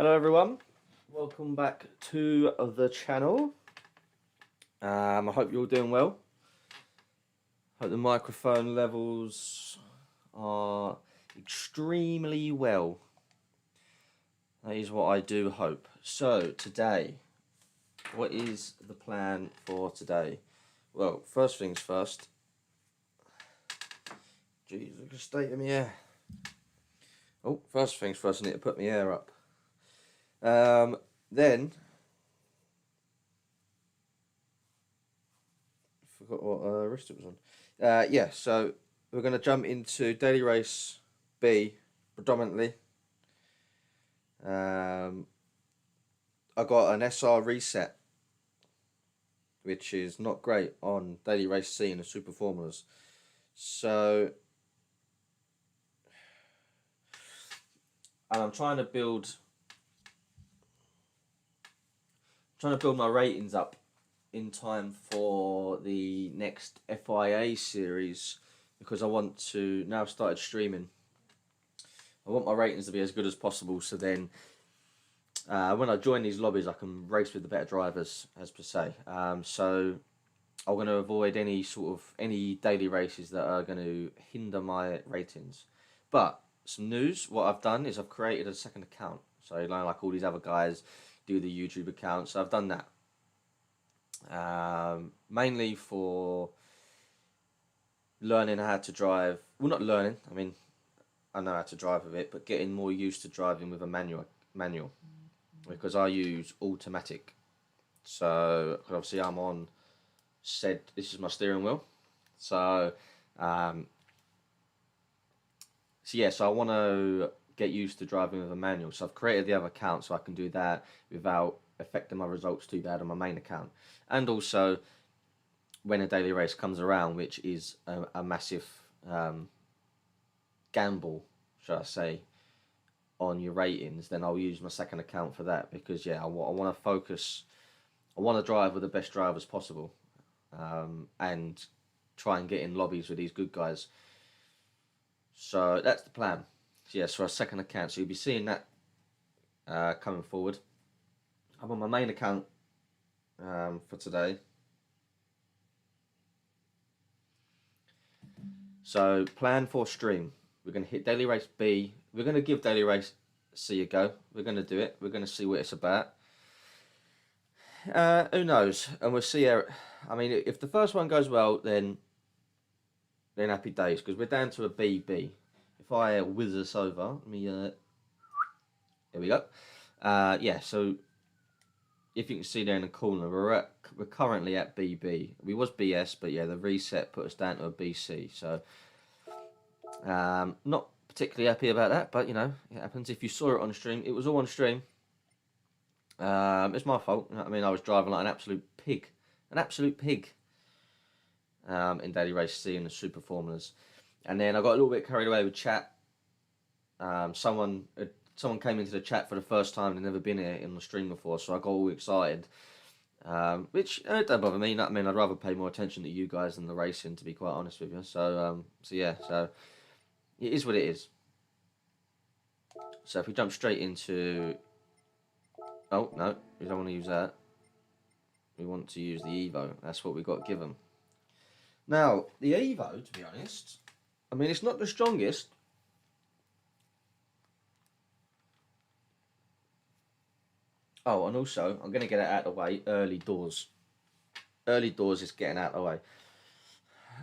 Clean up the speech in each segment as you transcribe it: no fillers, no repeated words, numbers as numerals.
Hello everyone, welcome back to the channel. I hope you're all doing well. Hope the microphone levels are extremely well. That is what I do hope. So today, what is the plan for today? Well, first things first. Jeez, look at the state of my hair. Oh, first things first, I need to put my hair up. Then forgot what wrist it was on. Yeah, so we're going to jump into daily race B predominantly. I got an SR reset, which is not great on daily race C and the super formulas. So, and I'm trying to build my ratings up in time for the next FIA series, because I want to, now I've started streaming, I want my ratings to be as good as possible, so then when I join these lobbies I can race with the better drivers, as per se. So I'm going to avoid any daily races that are going to hinder my ratings. But some news, what I've done is I've created a second account. So like all these other guys do the YouTube account, so I've done that. Mainly for learning how to drive. Well, not learning, I mean, I know how to drive with it, but getting more used to driving with a manual, because I use automatic. So obviously I'm on this is my steering wheel. So so I want to get used to driving with a manual. So I've created the other account so I can do that without affecting my results too bad on my main account. And also, when a daily race comes around, which is a massive gamble, shall I say, on your ratings, then I'll use my second account for that, because I want to focus. I want to drive with the best drivers possible, and try and get in lobbies with these good guys. So that's the plan. So for a second account, so you'll be seeing that coming forward. I'm on my main account for today. So plan for stream. We're going to hit daily race B. We're going to give daily race C a go. We're going to do it. We're going to see what it's about. Who knows? And we'll see how. I mean, if the first one goes well, then happy days, because we're down to a BB. If I whiz us over, let me. Here we go. So if you can see there in the corner, we're currently at BB. We was BS, but the reset put us down to a BC. So not particularly happy about that, but it happens. If you saw it on stream, it was all on stream. It's my fault. You know what I mean, I was driving like an absolute pig, in daily race C and the super formulas, and then I got a little bit carried away with chat. Someone came into the chat for the first time. They'd never been here in the stream before, so I got all excited. Which don't bother me. I mean, I'd rather pay more attention to you guys than the racing, to be quite honest with you. So so it is what it is. So if we jump straight into, oh no, we don't want to use that. We want to use the Evo. That's what we got given. Now the Evo, to be honest, I mean, it's not the strongest. Oh, and also, I'm going to get it out of the way, early doors. Early doors is getting out of the way.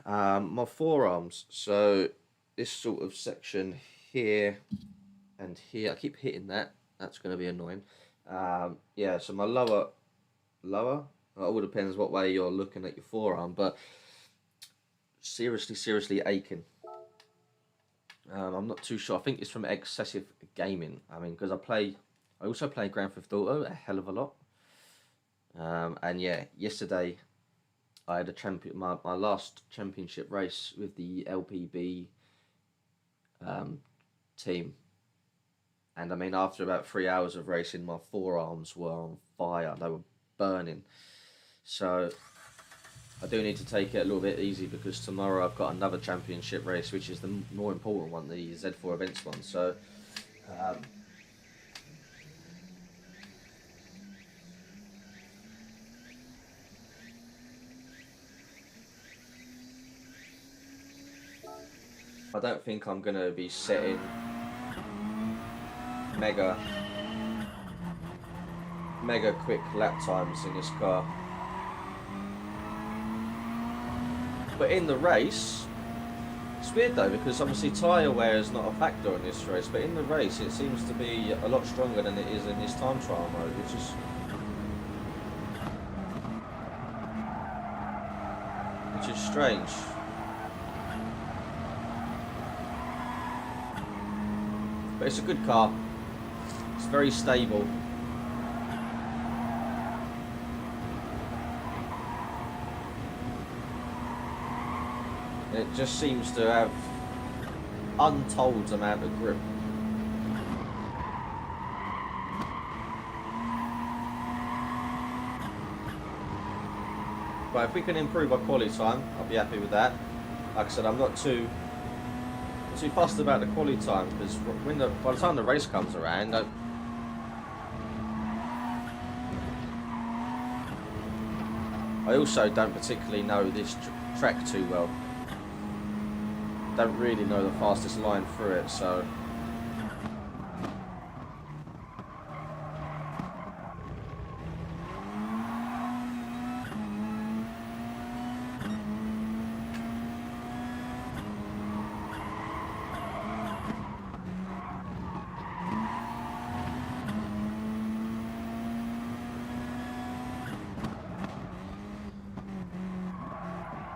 My forearms, so this sort of section here and here, I keep hitting that. That's going to be annoying. So my lower, it all depends what way you're looking at your forearm, but seriously aching. I'm not too sure. I think it's from excessive gaming. I mean, because I also play Grand Theft Auto a hell of a lot. And yesterday I had my last championship race with the LPB team. And I mean, after about 3 hours of racing, my forearms were on fire. They were burning. So I do need to take it a little bit easy, because tomorrow I've got another championship race, which is the more important one, the Z4 events one. So I don't think I'm going to be setting mega quick lap times in this car. But in the race, it's weird though, because obviously tyre wear is not a factor in this race, but in the race it seems to be a lot stronger than it is in this time trial mode, which is strange. But it's a good car. It's very stable. It just seems to have untold amount of grip. But if we can improve our quality time, I'll be happy with that. Like I said, I'm not too fussed about the quality time, because by the time the race comes around, I also don't particularly know this track too well. Don't really know the fastest line through it, so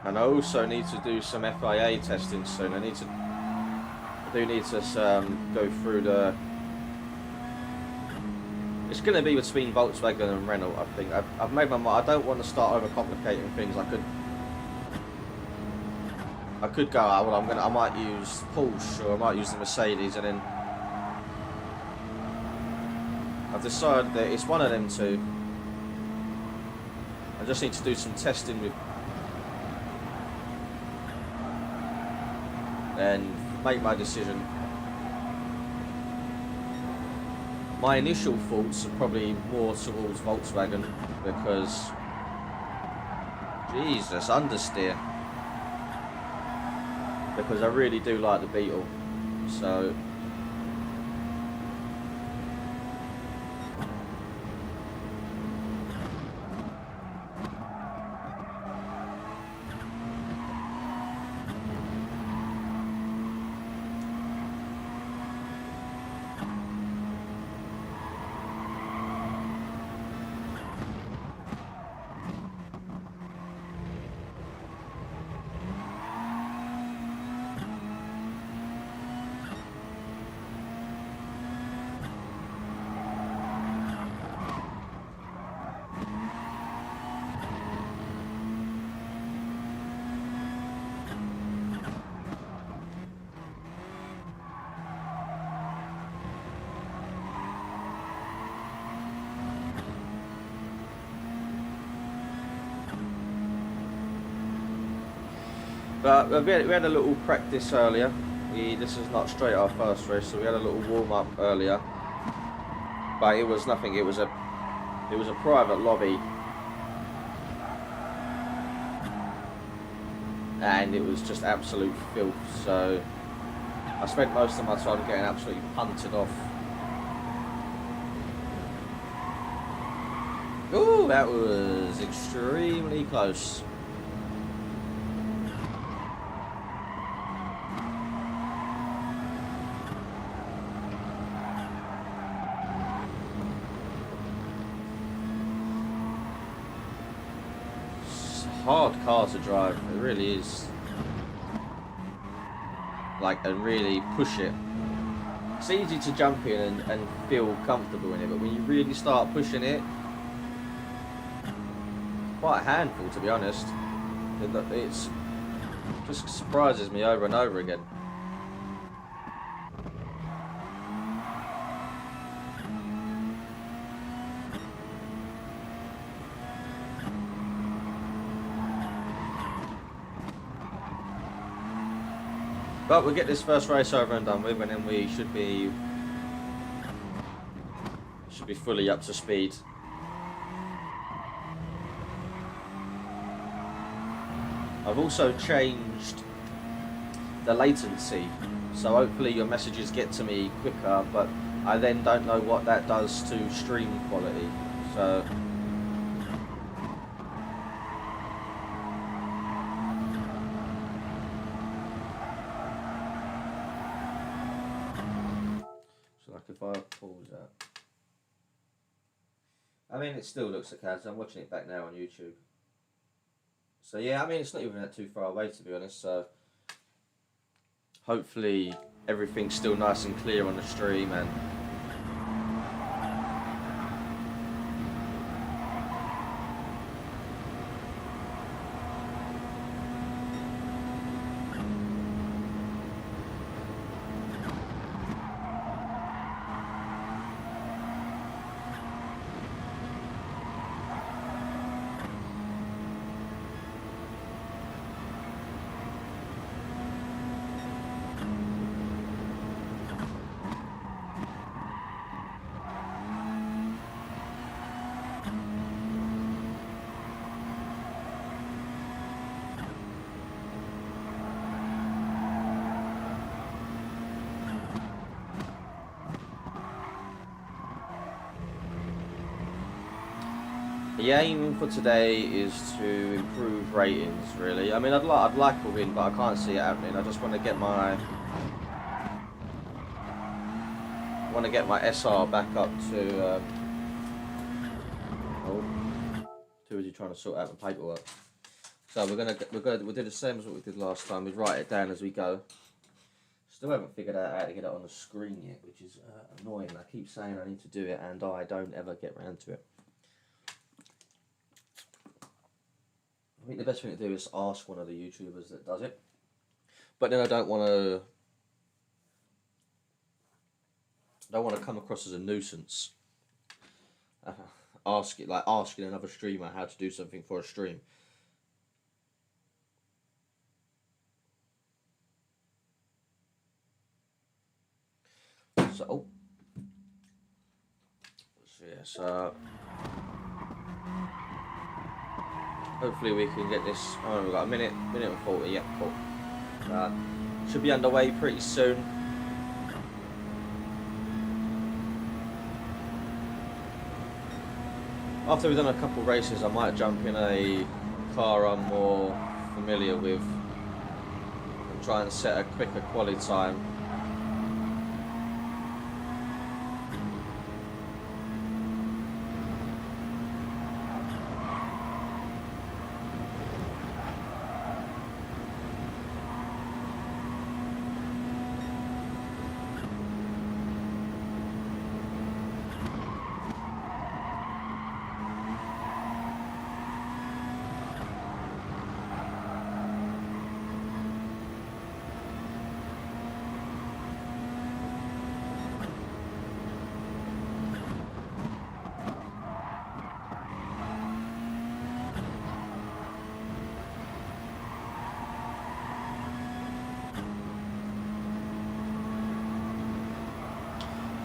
and I also need to do some FIA testing soon. I do need to go through the. It's going to be between Volkswagen and Renault, I think. I've made my mind. I don't want to start overcomplicating things. I could go. Well, I might use Porsche, or I might use the Mercedes, and then I've decided that it's one of them two. I just need to do some testing with. And make my decision. My initial thoughts are probably more towards Volkswagen, because Jesus, understeer, because I really do like the Beetle, so but we had a little practice earlier. This is not straight our first race, so we had a little warm up earlier. But it was nothing. It was a private lobby, and it was just absolute filth. So I spent most of my time getting absolutely punted off. Ooh, that was extremely close. Hard car to drive, it really is. And really push it. It's easy to jump in and feel comfortable in it, but when you really start pushing it, quite a handful, to be honest. It's just surprises me over and over again. But we'll get this first race over and done with, and then we should be fully up to speed. I've also changed the latency. So hopefully your messages get to me quicker, but I then don't know what that does to stream quality. So like if I pause that, I mean it still looks okay. So I'm watching it back now on YouTube. So yeah, I mean it's not even that too far away, to be honest. So hopefully everything's still nice and clear on the stream, and the aim for today is to improve ratings, really. I mean, I'd like a win, but I can't see it happening. I just want to get my SR back up to. Too busy trying to sort out the paperwork. So we'll do the same as what we did last time. We write it down as we go. Still haven't figured out how to get it on the screen yet, which is annoying. I keep saying I need to do it, and I don't ever get around to it. I think the best thing to do is ask one of the YouTubers that does it. But then I don't want to come across as a nuisance. Asking another streamer how to do something for a stream. So, so hopefully we can get this. Oh, we've got a minute and 40. Yeah, cool. Should be underway pretty soon. After we've done a couple races, I might jump in a car I'm more familiar with and try and set a quicker quality time.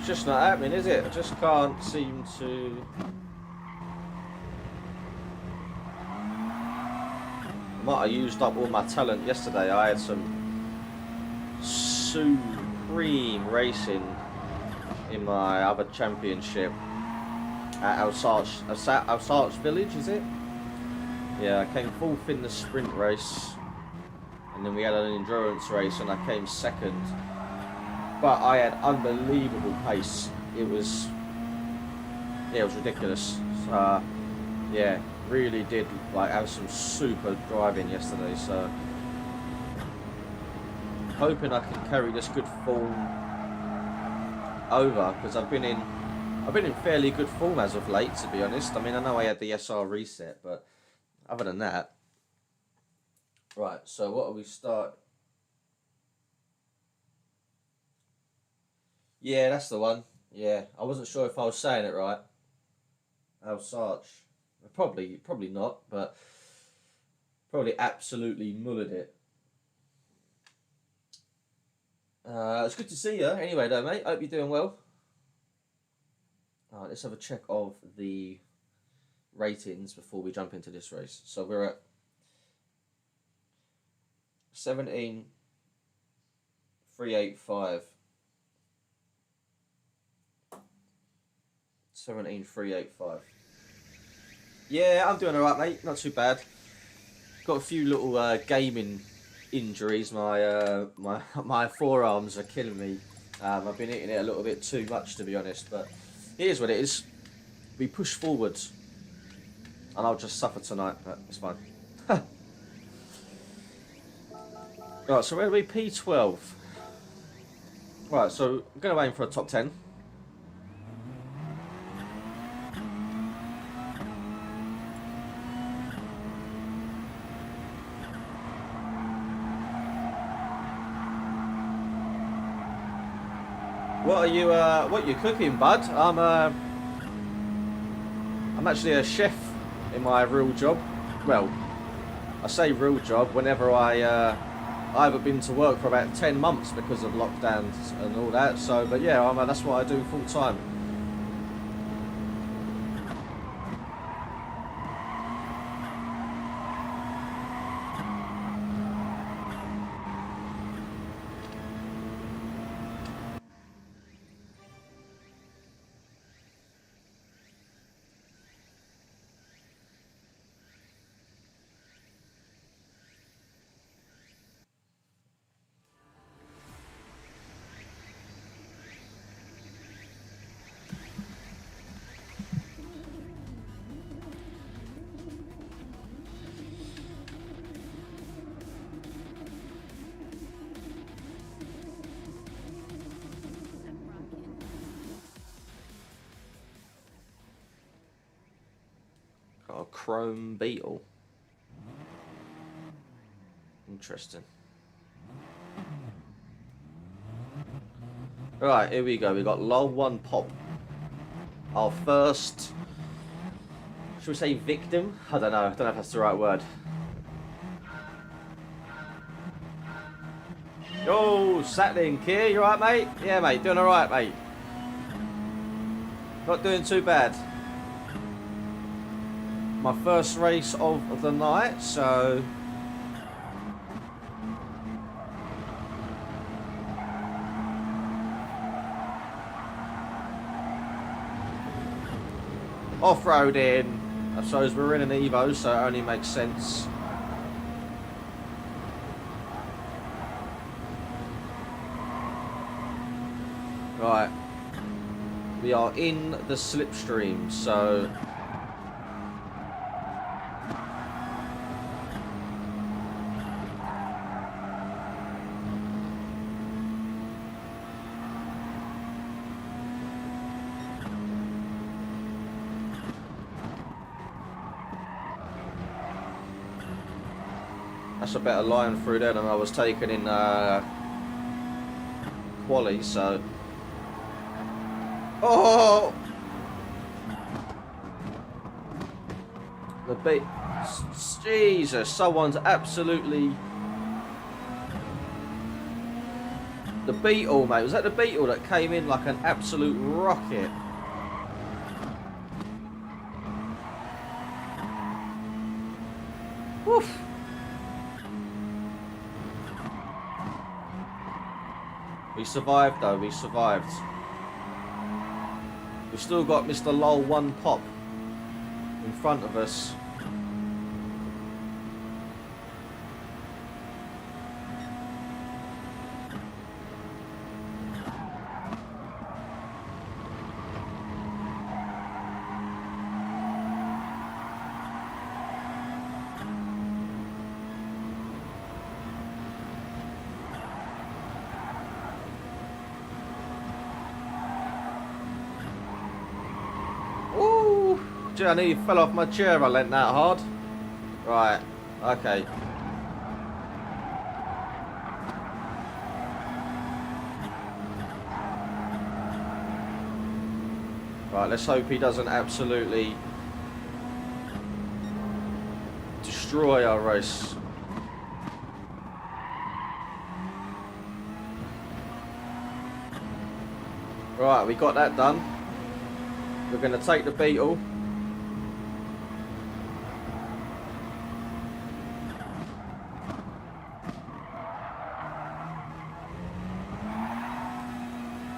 Just not happening, is it? I just can't seem to. I might have used up all my talent yesterday. I had some supreme racing in my other championship at Alsace Village, is it? Yeah, I came fourth in the sprint race, and then we had an endurance race, and I came second. But I had unbelievable pace. It was ridiculous. So, yeah, really did have some super driving yesterday. So, hoping I can carry this good form over, because I've been in fairly good form as of late, to be honest. I mean, I know I had the SR reset, but other than that, right. So, what do we start? Yeah, that's the one. Yeah, I wasn't sure if I was saying it right. Alsace. Probably not, but probably absolutely mullered it. It's good to see you. Anyway, though, mate. Hope you're doing well. Let's have a check of the ratings before we jump into this race. So we're at 17. 385. 17,385. Yeah, I'm doing alright, mate. Not too bad. Got a few little gaming injuries. My forearms are killing me. I've been hitting it a little bit too much, to be honest, but it is what it is. We push forwards, and I'll just suffer tonight, but it's fine. Right, so where are we? P12. Right, so I'm going to aim for a top 10. What are you cooking, bud? I'm actually a chef in my real job. Well, I say real job whenever I haven't been to work for about 10 months because of lockdowns and all that. So, but yeah, that's what I do full time. Got a chrome beetle. Interesting. Right, here we go. We got low 1 pop. Our first, should we say victim? I don't know. I don't know if that's the right word. Yo, Satling, Kier, you alright, mate? Yeah, mate, doing alright, mate. Not doing too bad. My first race of the night, so off-roading. I suppose we're in an Evo, so it only makes sense. Right. We are in the slipstream, so that's a better line through there than I was taking in quali, so oh, the beat, Jesus, someone's absolutely, the beetle, mate, was that the beetle that came in like an absolute rocket? Woof. We survived though, we survived. We've still got Mr. Lol 1 pop in front of us. I nearly fell off my chair, I leant that hard. Right, okay. Right, let's hope he doesn't absolutely destroy our race. Right, we got that done. We're going to take the beetle.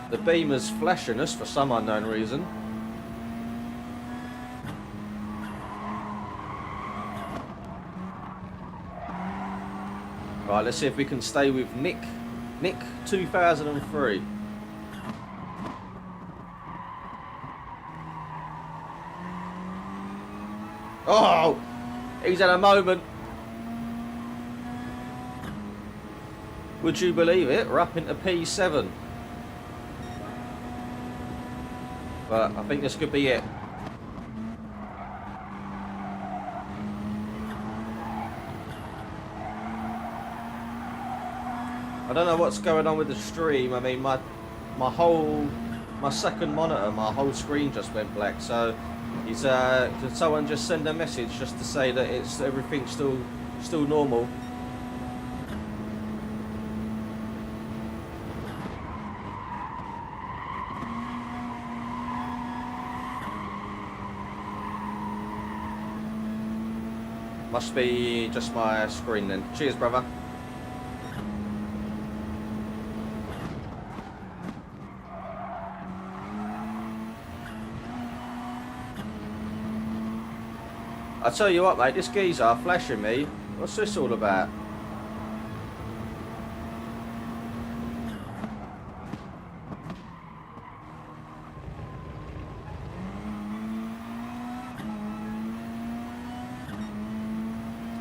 The beamer's flashing us for some unknown reason. Right, let's see if we can stay with Nick. Nick 2003. Oh, he's had a moment. Would you believe it? We're up into P7. But I think this could be it. I don't know what's going on with the stream. I mean, my second monitor, my whole screen just went black. So, did someone just send a message just to say that everything's still normal? Must be just my screen then. Cheers, brother. I tell you what, mate, this geezer flashing me. What's this all about?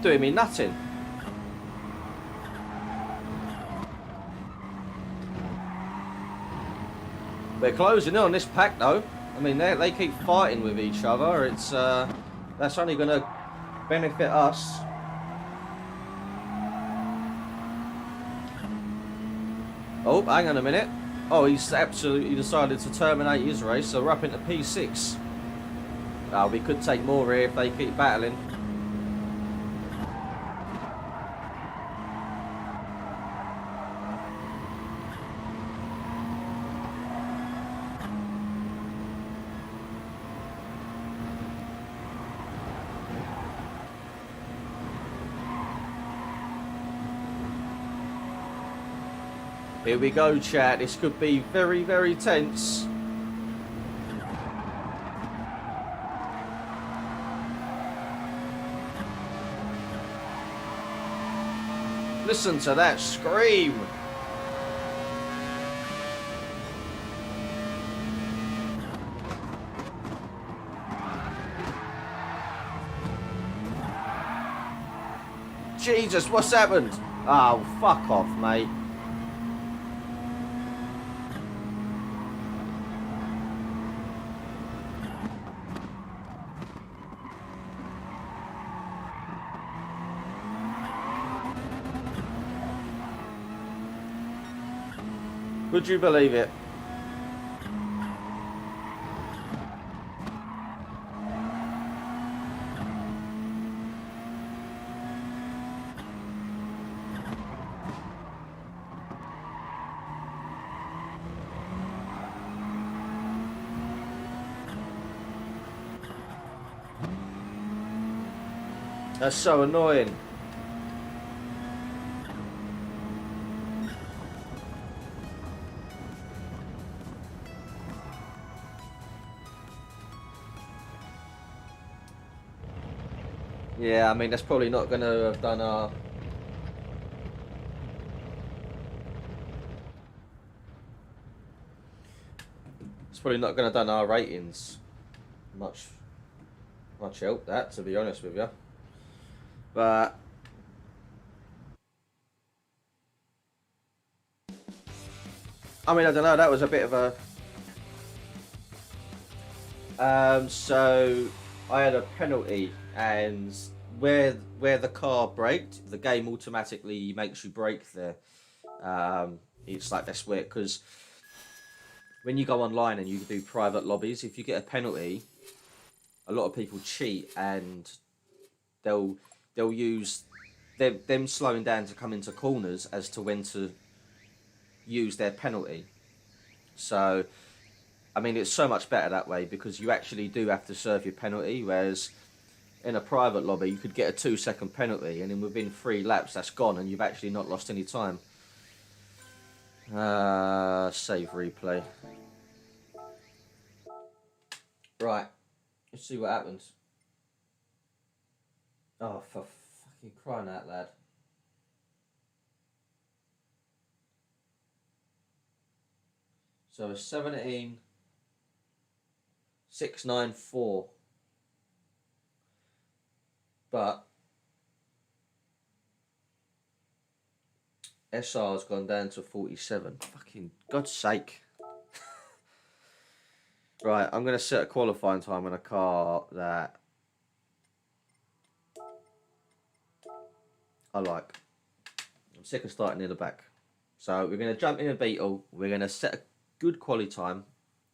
Doing me nothing. We're closing in on this pack though. I mean, they keep fighting with each other. It's that's only going to benefit us. Oh, hang on a minute. Oh, he's absolutely decided to terminate his race, so we're up into P6. We could take more here if they keep battling. Here we go, chat. This could be very, very tense. Listen to that scream. Jesus, what's happened? Oh, fuck off, mate. Would you believe it? That's so annoying. Yeah, I mean, that's probably not going to have done our... It's probably not going to have done our ratings much help, that, to be honest with you. But... I mean, I don't know, that was a bit of a... So, I had a penalty, and where the car braked, the game automatically makes you brake there. It's like, that's weird, because when you go online and you do private lobbies, if you get a penalty, a lot of people cheat, and they'll use them slowing down to come into corners as to when to use their penalty. So, I mean, it's so much better that way, because you actually do have to serve your penalty, whereas in a private lobby you could get a 2-second penalty and then within 3 laps that's gone and you've actually not lost any time. Save replay. Right. Let's see what happens. Oh, for fucking crying out loud. So 17,694. But SR's gone down to 47. Fucking God's sake. Right, I'm going to set a qualifying time on a car that I like. I'm sick of starting near the back. So we're going to jump in a Beetle. We're going to set a good quality time.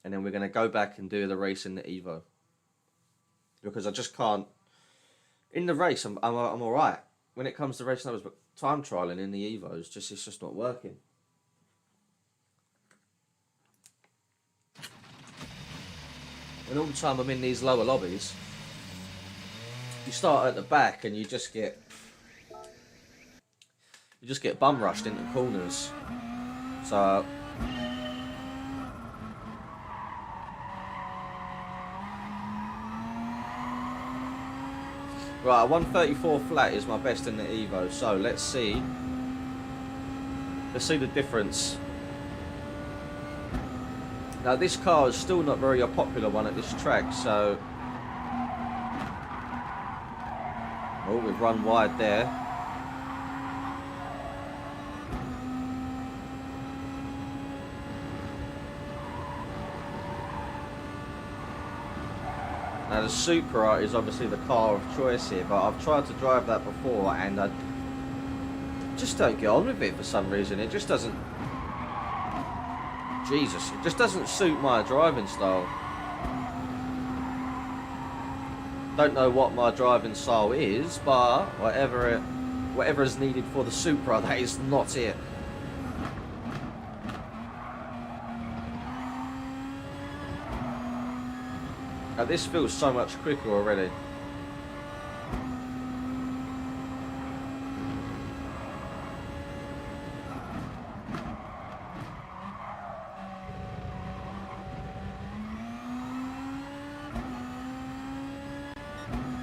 And then we're going to go back and do the race in the Evo. Because I just can't. In the race, I'm all right. When it comes to racing numbers, but time trialing in the Evo it's just not working. And all the time I'm in these lower lobbies, you start at the back and you just get bum rushed into corners. So right, 134 flat is my best in the Evo. So let's see the difference. Now this car is still not very a popular one at this track, so oh, we've run wide there. Now the Supra is obviously the car of choice here, but I've tried to drive that before and I just don't get on with it for some reason. It just doesn't. Jesus, it just doesn't suit my driving style. Don't know what my driving style is, but whatever is needed for the Supra, that is not it. Now this feels so much quicker already.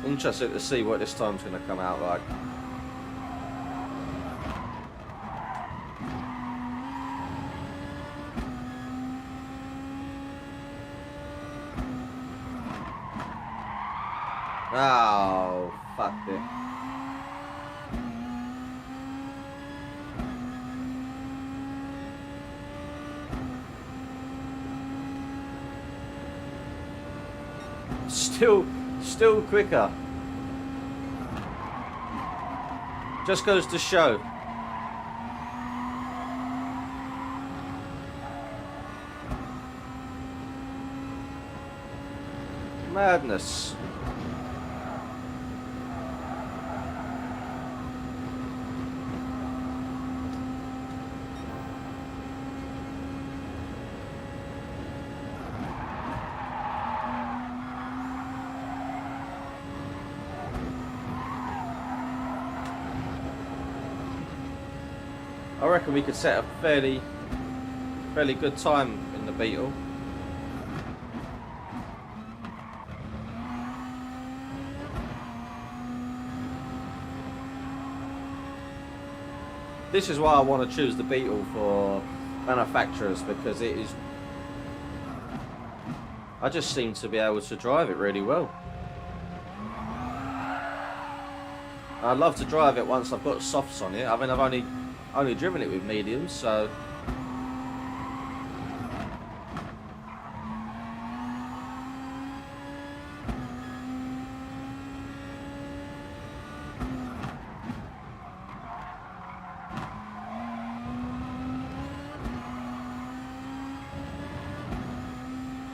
Interested to see what this time's going to come out like. Oh, fuck it. Still quicker. Just goes to show. Madness. I reckon we could set a fairly good time in the Beetle. This is why I want to choose the Beetle for manufacturers, because it is. I just seem to be able to drive it really well. I'd love to drive it once I've got softs on it. I mean, I've only driven it with mediums, so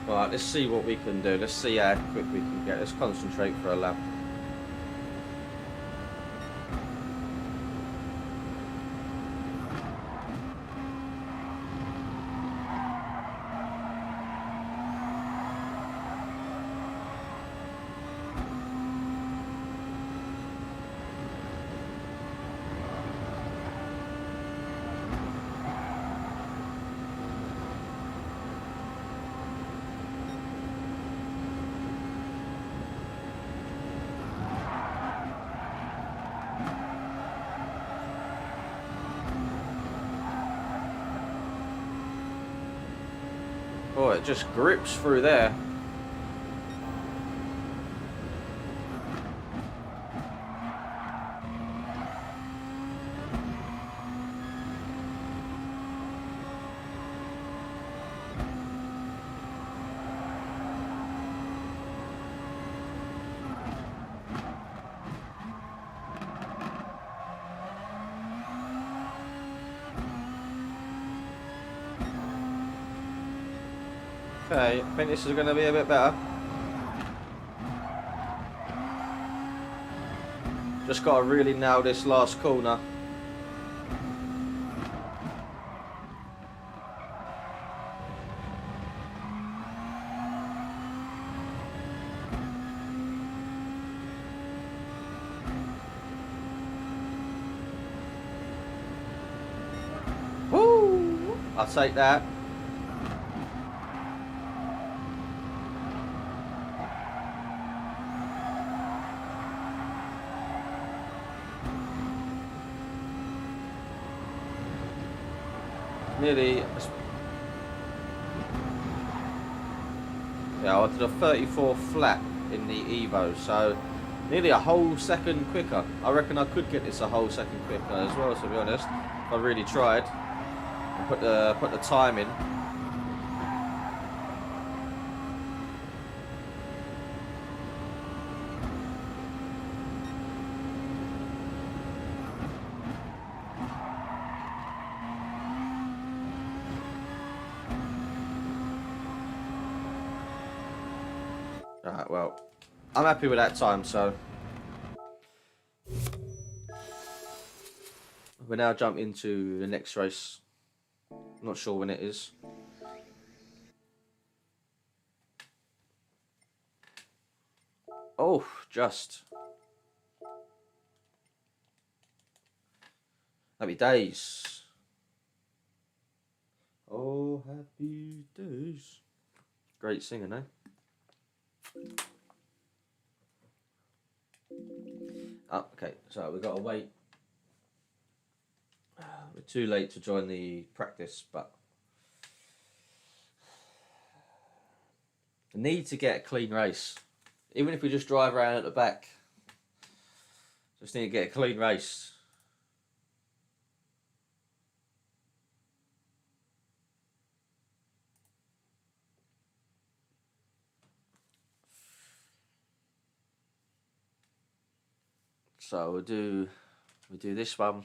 right, let's see what we can do. Let's see how quick we can get. Let's concentrate for a lap. it just grips through there. Okay, I think this is going to be a bit better. Just got to really nail this last corner. Woo! I'll take that. Nearly. Yeah, I did a 34 flat in the Evo, so nearly a whole second quicker. I reckon I could get this a whole second quicker as well, to be honest. If I really tried and put the time in. Alright, well, I'm happy with that time, so we'll now jump into the next race. I'm not sure when it is. Oh, just. Happy days. Oh, happy days. Great singing, eh? Oh, okay, so we've got to wait. We're too late to join the practice, but I need to get a clean race. Even if we just drive around at the back, just need to get a clean race. So we'll do this one.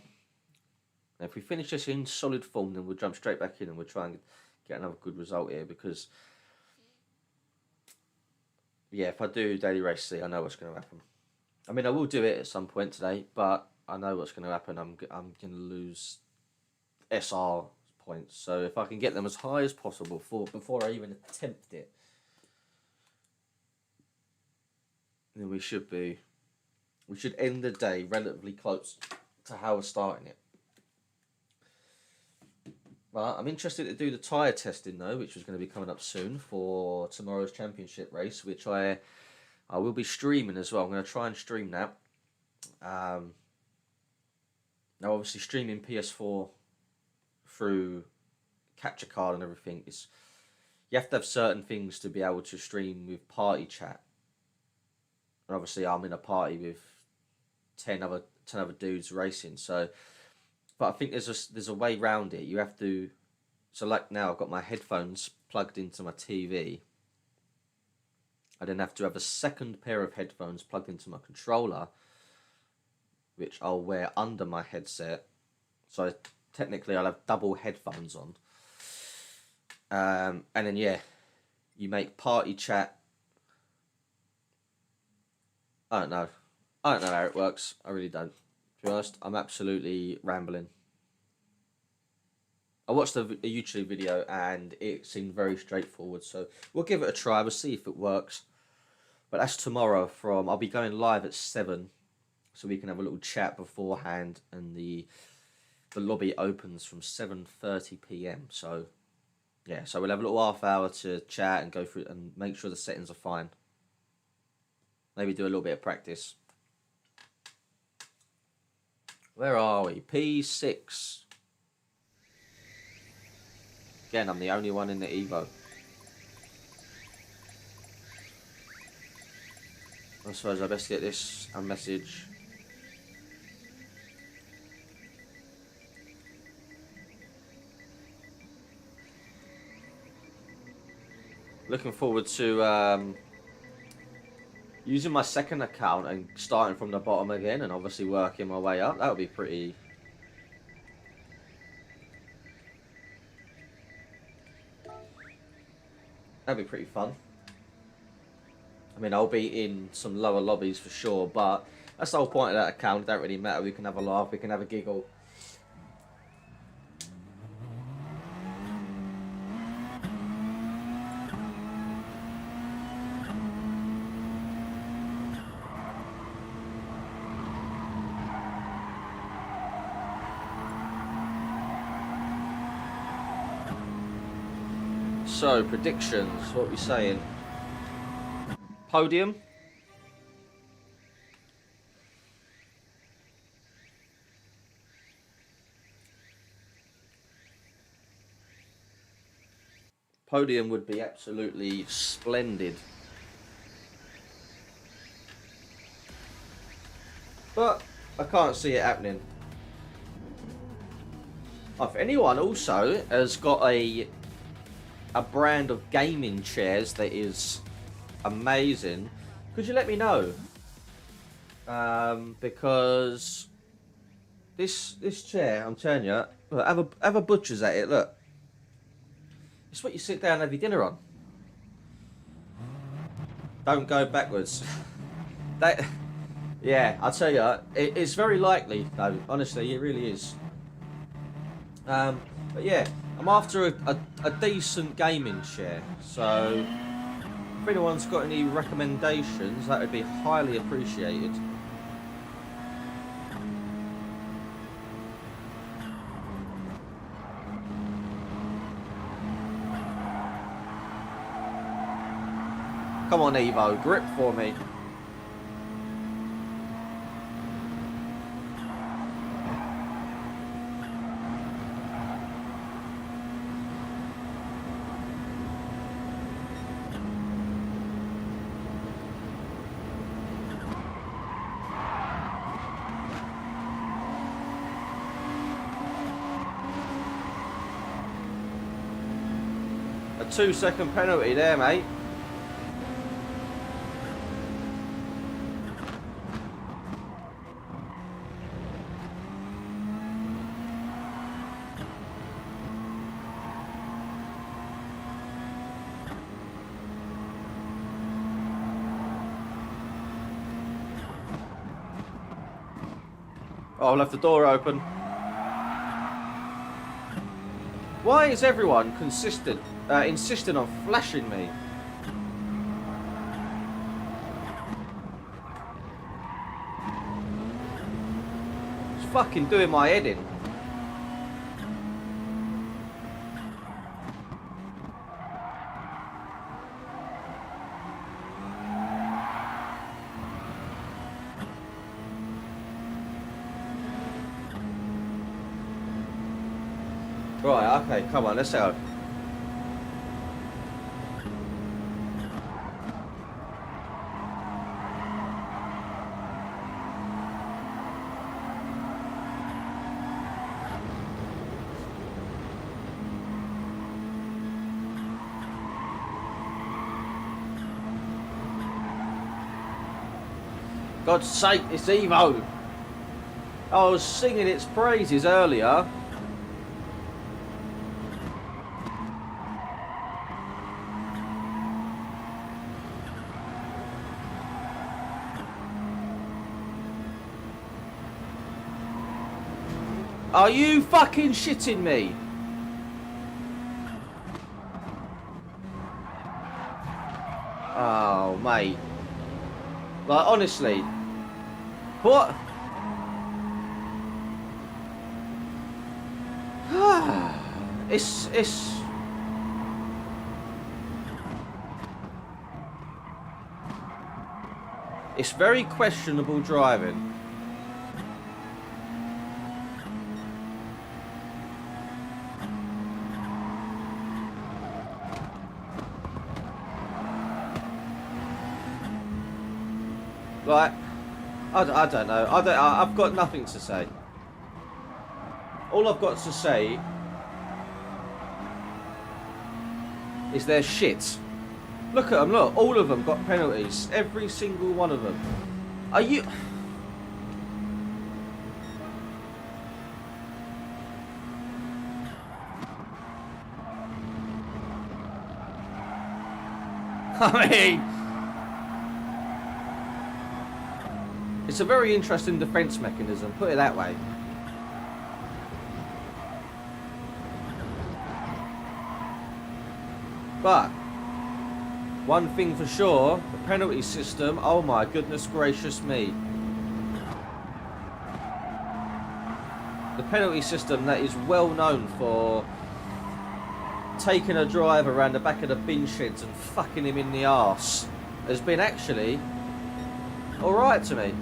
And if we finish this in solid form, then we'll jump straight back in and we'll try and get another good result here, because yeah, if I do daily race C, I know what's going to happen. I mean, I will do it at some point today, but I know what's going to happen. I'm going to lose SR points. So if I can get them as high as possible before I even attempt it, then we should end the day relatively close to how we're starting it. Well, I'm interested to do the tyre testing though, which is going to be coming up soon for tomorrow's championship race, which I will be streaming as well. I'm going to try and stream that. Now, obviously, streaming PS4 through capture card and everything is, you have to have certain things to be able to stream with party chat. And obviously, I'm in a party with 10 other dudes racing, so. But I think there's a way around it. You have to, so like now I've got my headphones plugged into my TV. I then have to have a second pair of headphones plugged into my controller, which I'll wear under my headset. So technically I'll have double headphones on. And then yeah, you make party chat. I don't know how it works. I really don't. To be honest, I'm absolutely rambling. I watched a YouTube video and it seemed very straightforward, so we'll give it a try. We'll see if it works. But that's tomorrow I'll be going live at 7, so we can have a little chat beforehand, and the lobby opens from 7:30 PM. So yeah, so we'll have a little half hour to chat and go through and make sure the settings are fine. Maybe do a little bit of practice. Where are we? P6. Again, I'm the only one in the Evo. I suppose I best get this a message. Looking forward to using my second account and starting from the bottom again and obviously working my way up. That would be pretty... That'd be pretty fun. I mean, I'll be in some lower lobbies for sure, but that's the whole point of that account. It don't really matter. We can have a laugh. We can have a giggle. So, predictions. What are we saying? Podium. Podium would be absolutely splendid. But I can't see it happening. If anyone also has got a brand of gaming chairs that is amazing, could you let me know? Because this chair, I'm telling you, look, have a butcher's at it. Look, it's what you sit down and have your dinner on. Don't go backwards. Yeah, I'll tell you, it's very likely though. Honestly, it really is. But yeah, I'm after a decent gaming chair, so if anyone's got any recommendations, that would be highly appreciated. Come on, Evo, grip for me. A 2-second penalty there, mate. Oh, I left the door open. Why is everyone insisting on flashing me? It's fucking doing my head in. Right, okay, come on, let's go. God's sake, it's Evo. I was singing its praises earlier. Are you fucking shitting me? Oh, mate. Like, honestly. What? It's very questionable driving. Like, I don't know. I've got nothing to say. All I've got to say is they're shit. Look at them, look. All of them got penalties. Every single one of them. Are you... I mean... It's a very interesting defence mechanism, put it that way. But, one thing for sure, the penalty system, oh my goodness gracious me. The penalty system that is well known for taking a driver around the back of the bin sheds and fucking him in the arse has been actually alright to me.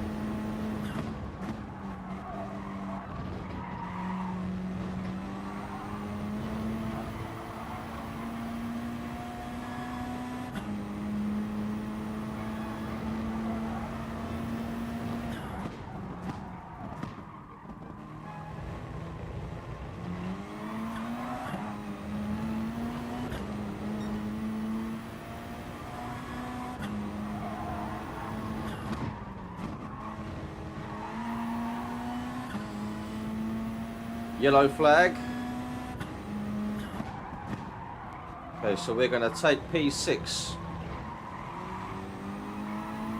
Yellow flag. Okay, so we're going to take P6.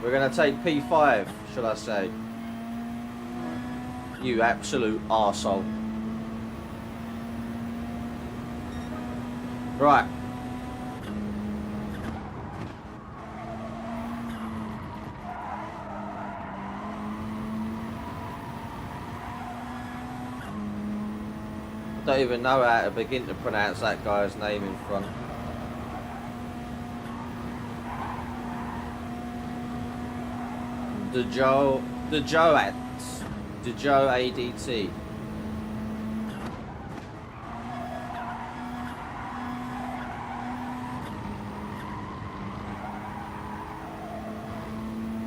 We're going to take P5, should I say. You absolute arsehole. Right. Don't even know how to begin to pronounce that guy's name in front. Dejo ADT.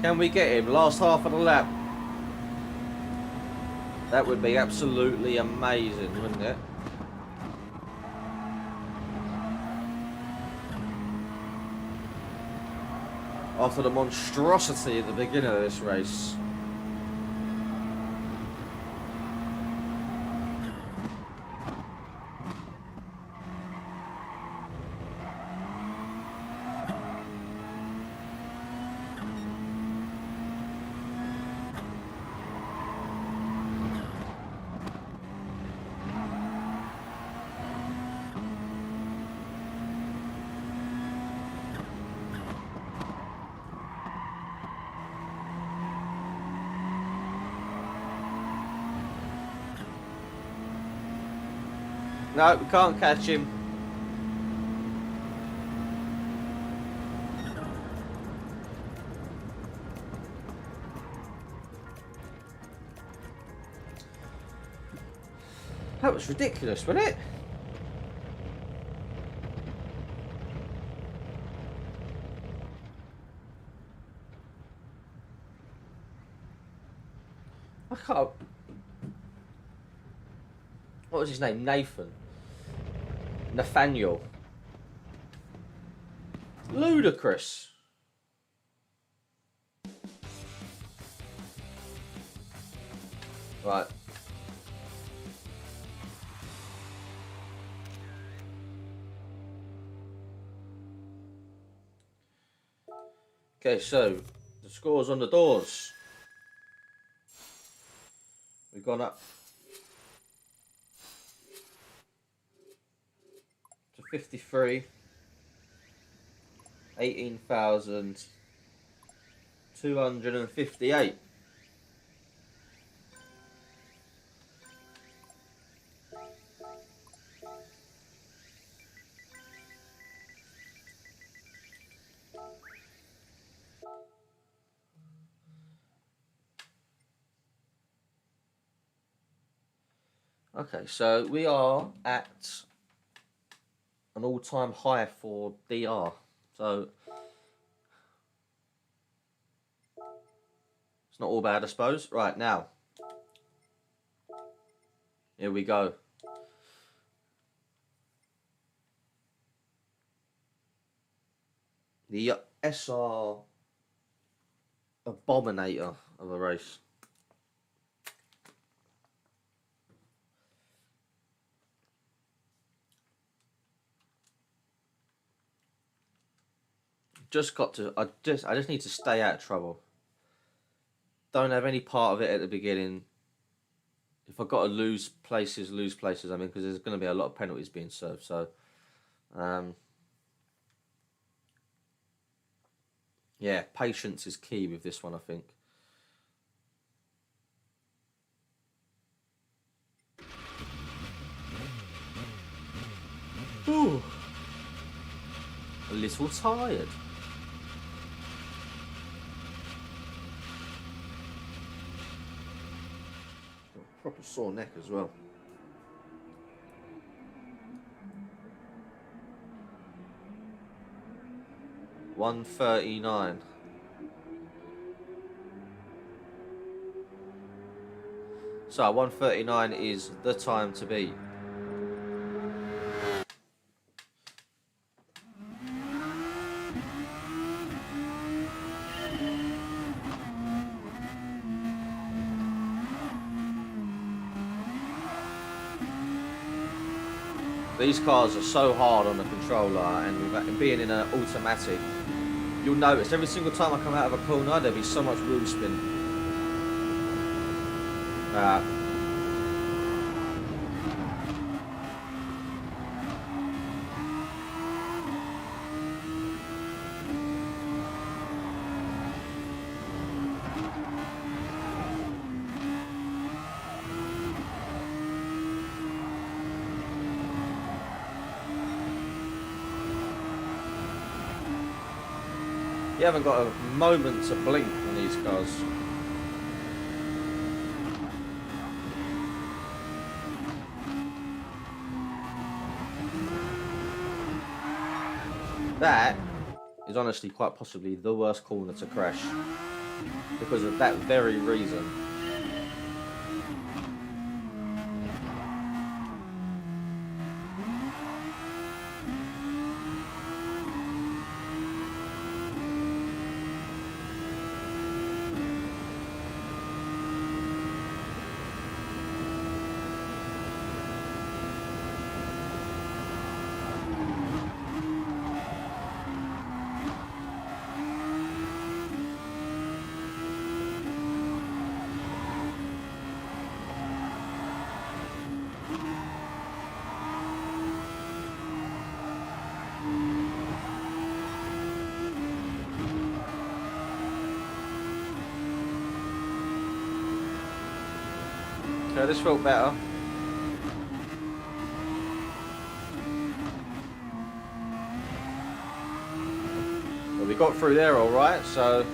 Can we get him last half of the lap? That would be absolutely amazing, wouldn't it? After the monstrosity at the beginning of this race. No, we can't catch him. That was ridiculous, wasn't it? I can't... What was his name? Nathaniel. Ludicrous. Right. Okay, so the scores on the doors. We've gone up to 53, 18,258. Okay, so we are at an all-time high for DR. So It's not all bad, I suppose. Right, now. Here we go. The SR Abominator of a race. I just need to stay out of trouble. Don't have any part of it at the beginning. If I've got to lose places, I mean, because there's going to be a lot of penalties being served. So, yeah, patience is key with this one, I think. Ooh. A little tired. Proper sore neck as well. $1:39. So 1:39 is the time to beat. These cars are so hard on the controller, and with being in an automatic, you'll notice every single time I come out of a corner, there'll be so much wheel spin. You haven't got a moment to blink on these cars. That is honestly quite possibly the worst corner to crash because of that very reason. Okay, this felt better. Well, we got through there all right, so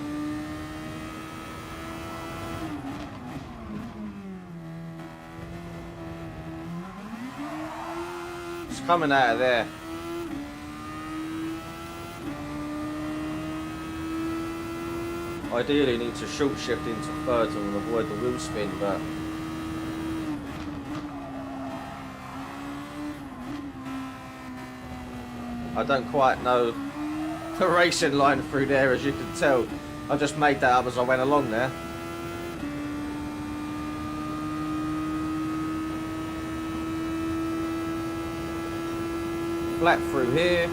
it's coming out of there. Ideally, need to short shift into third and avoid the wheel spin, but I don't quite know the racing line through there, as you can tell. I just made that up as I went along there. Flat through here.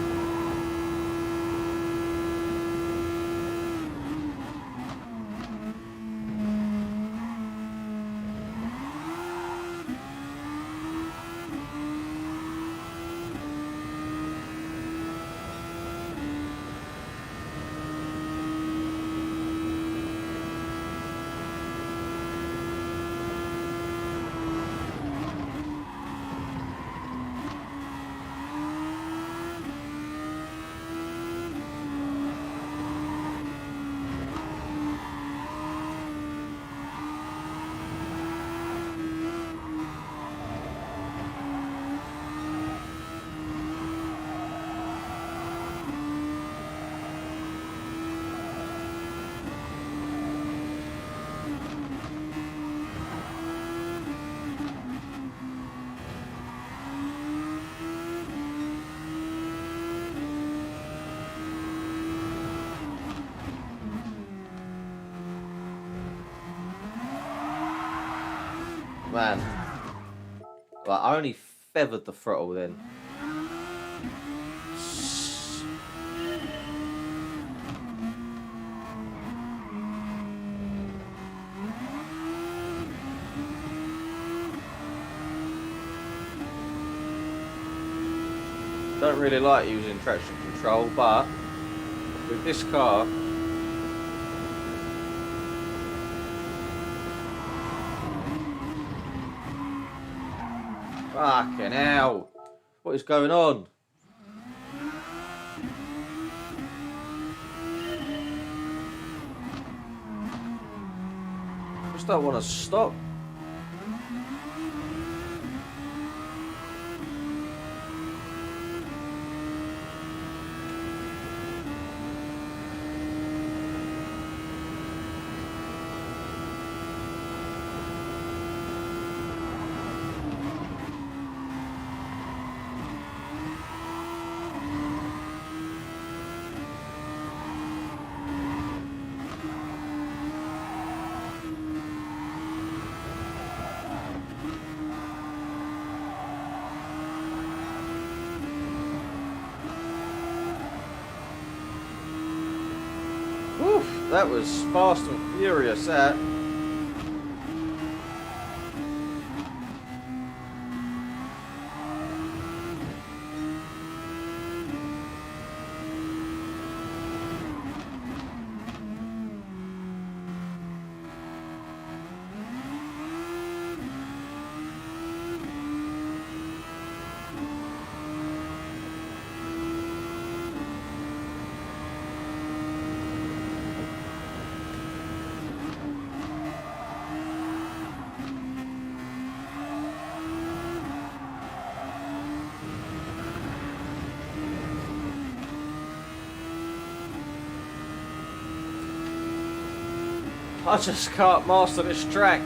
Man. Like, I only feathered the throttle then. Don't really like using traction control, but with this car, fucking hell, what is going on? I just don't want to stop. Oof, that was fast and furious, that. I just can't master this track.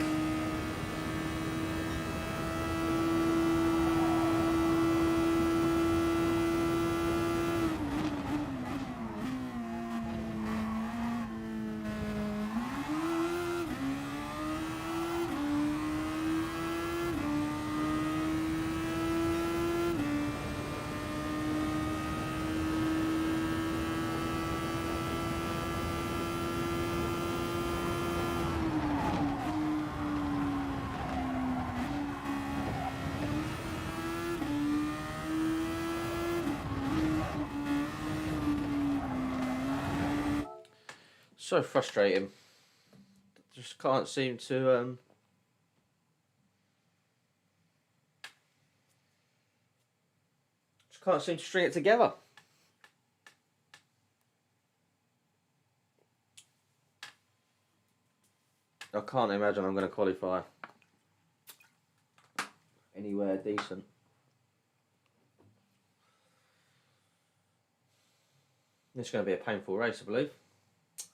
So frustrating. Just can't seem to just can't seem to string it together. I can't imagine I'm going to qualify anywhere decent. It's going to be a painful race, I believe.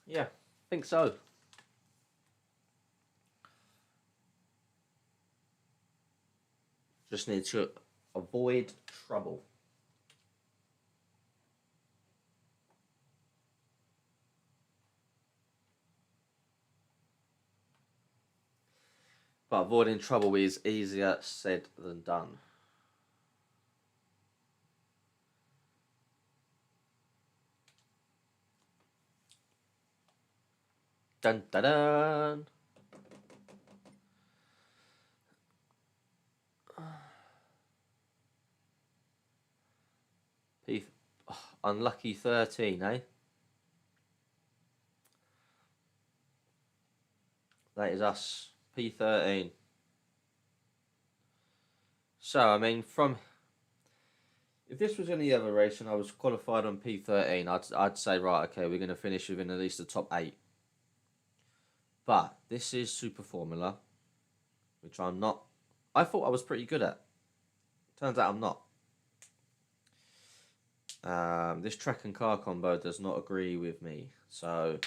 Yeah, I think so. Just need to avoid trouble. But avoiding trouble is easier said than done. Dun dun dun. Unlucky 13, eh? That is us. P13. So, I mean, if this was any other race and I was qualified on P13, I'd say, right, okay, we're going to finish within at least the top 8. But this is Super Formula, which I'm not. I thought I was pretty good at. Turns out I'm not. This track and car combo does not agree with me. So,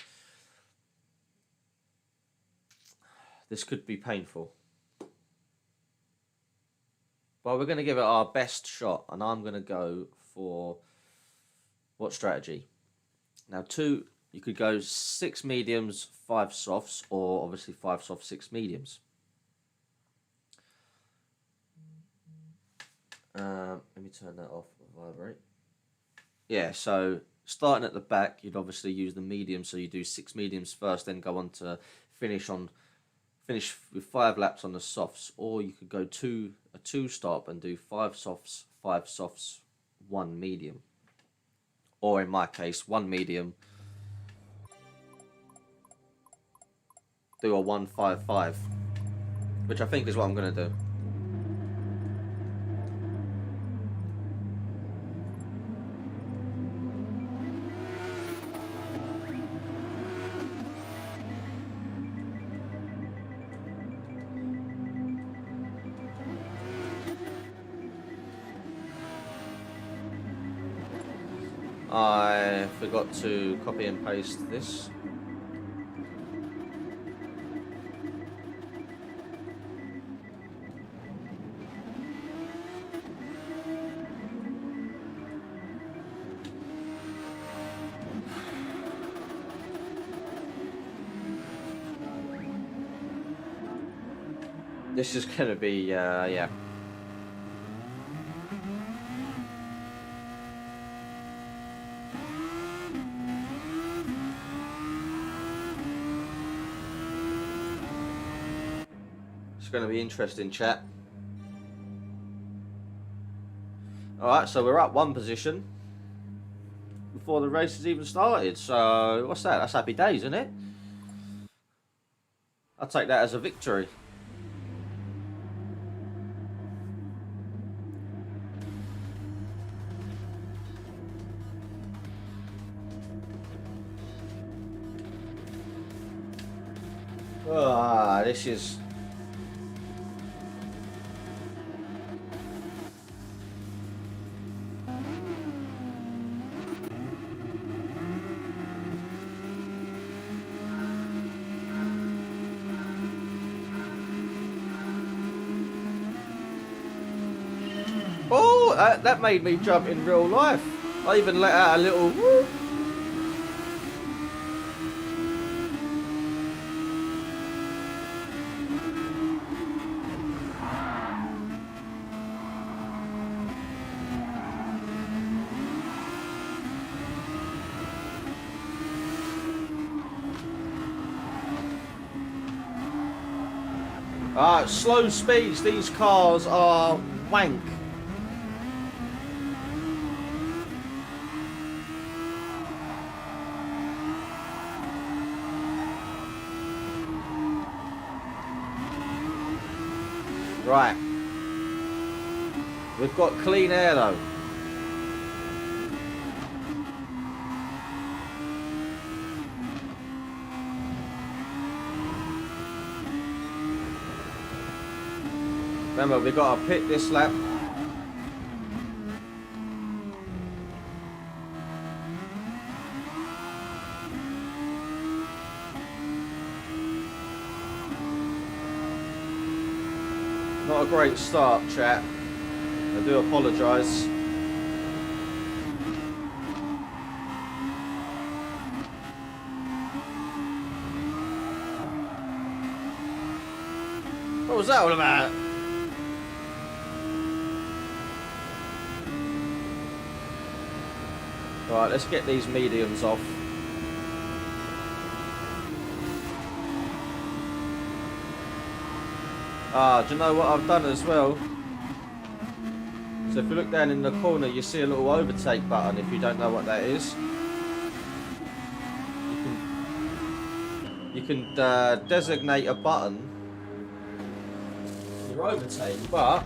this could be painful. But we're going to give it our best shot, and I'm going to go for what strategy? Now, you could go 6 mediums, 5 softs, or obviously 5 softs, 6 mediums. Let me turn that off. Vibrate. Yeah, so starting at the back, you'd obviously use the medium, so you do 6 mediums first, then go on to finish with 5 laps on the softs, or you could go a 2-stop and do 5 softs, 1 medium, or in my case, 1 medium, do a 1-5-5, which I think is what I'm gonna do. I forgot to copy and paste this. This is gonna be, yeah. It's gonna be interesting, chat. Alright, so we're up 1 position before the race has even started. So, what's that? That's happy days, isn't it? I'll take that as a victory. This is... Oh, that made me jump in real life. I even let out a little whoop. Slow speeds, these cars are wank. Right. We've got clean air though. Remember, we've got to pit this lap. Not a great start, chat. I do apologise. What was that all about? Right, let's get these mediums off. Do you know what I've done as well? So if you look down in the corner, you see a little overtake button if you don't know what that is. You can designate a button for your overtake, but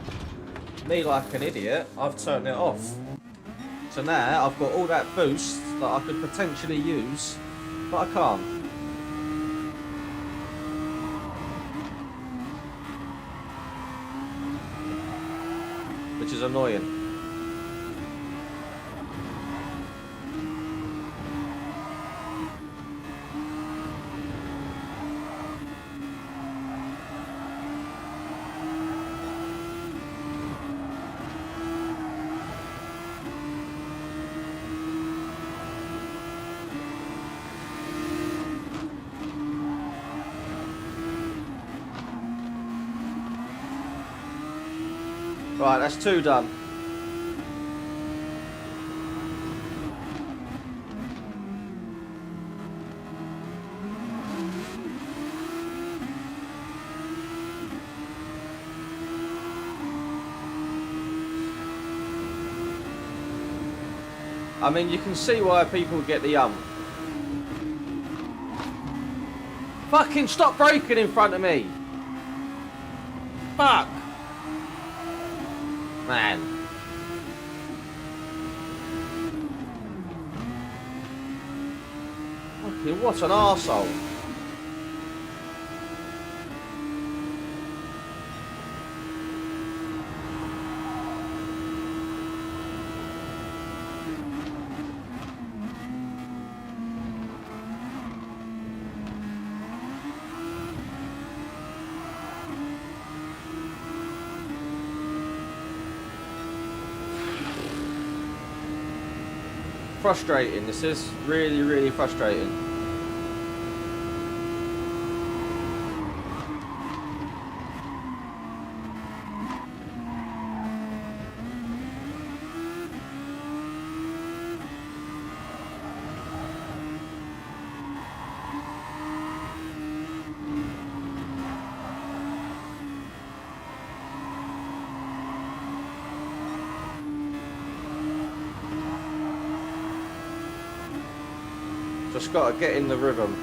me like an idiot, I've turned it off. So now I've got all that boost that I could potentially use, but I can't. Which is annoying. Right, that's 2 done. I mean, you can see why people get the Fucking stop braking in front of me! Fuck! Man. Fucking what an arsehole. Frustrating, this is really, really frustrating. Just got to get in the rhythm.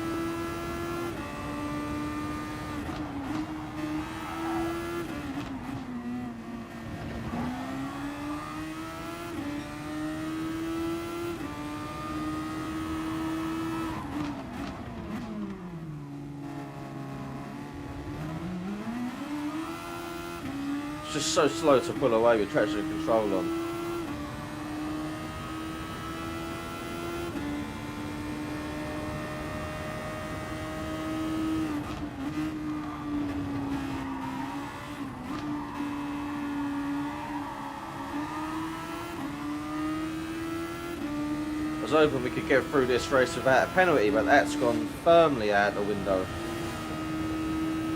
It's just so slow to pull away with traction control on. I was hoping we could get through this race without a penalty, but that's gone firmly out the window.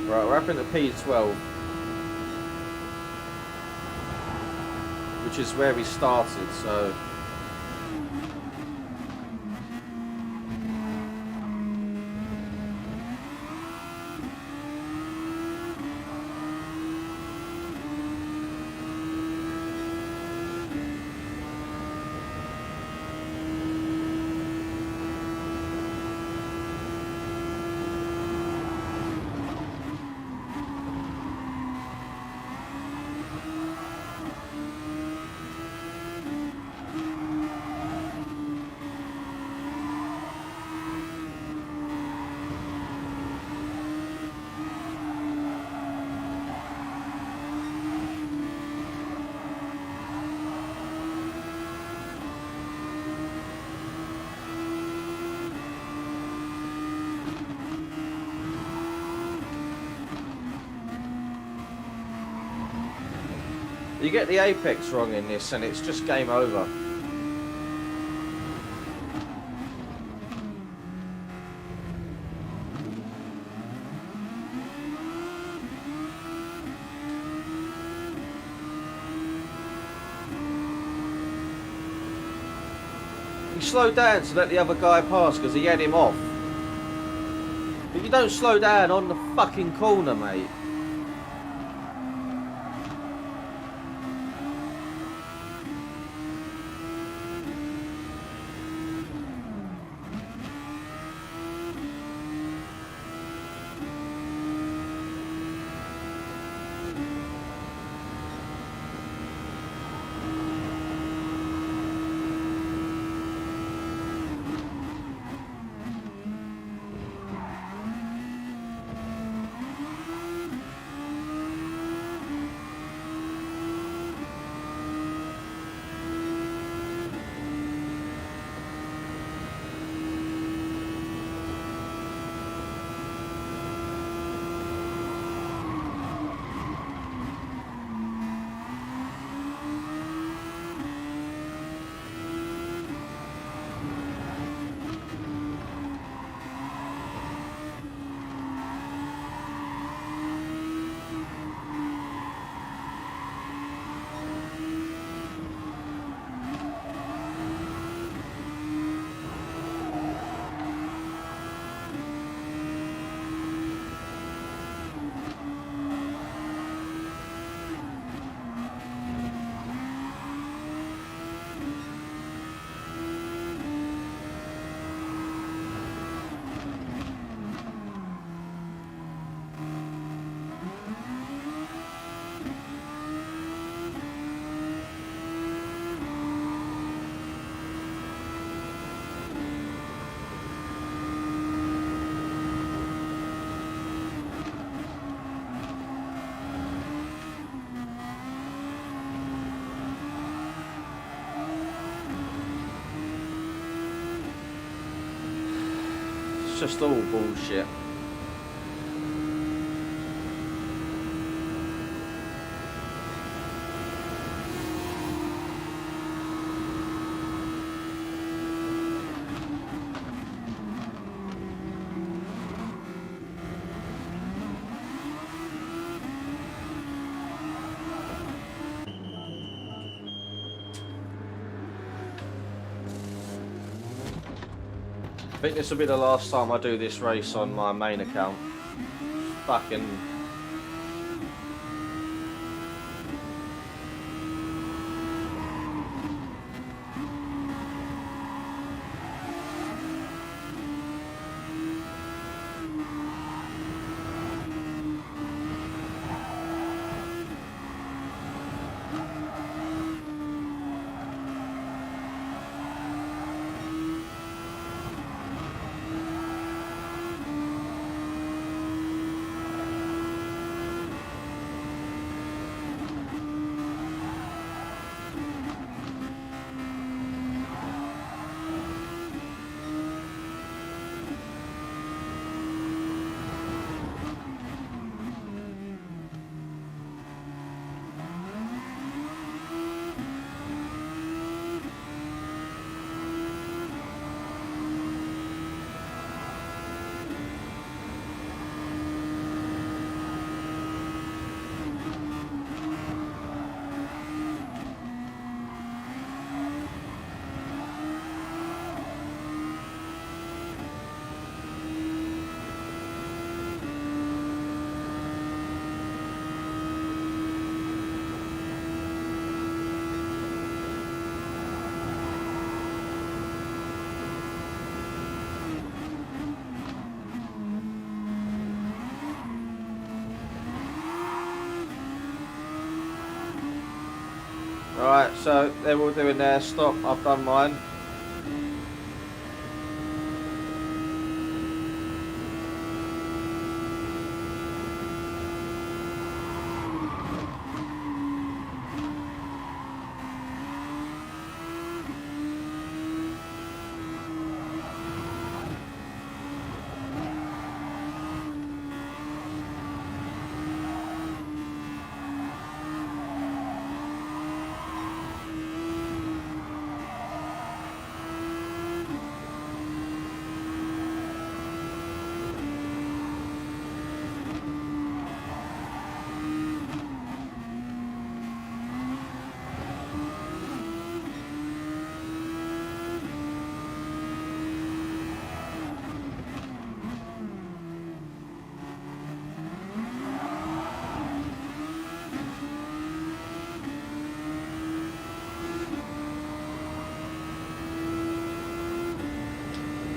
Right, we're up into P12, which is where we started, so... You get the apex wrong in this and it's just game over. He slowed down to let the other guy pass because he had him off. But you don't slow down on the fucking corner, mate. It's just all bullshit. I think this will be the last time I do this race on my main account. Fucking... Right, so they're all doing their stop, I've done mine.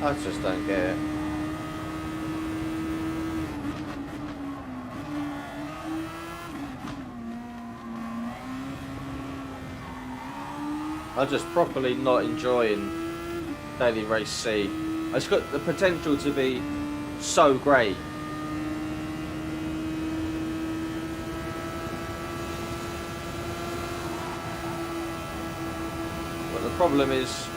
I just don't get it. I'm just properly not enjoying Daily Race C. It's got the potential to be so great. But the problem is,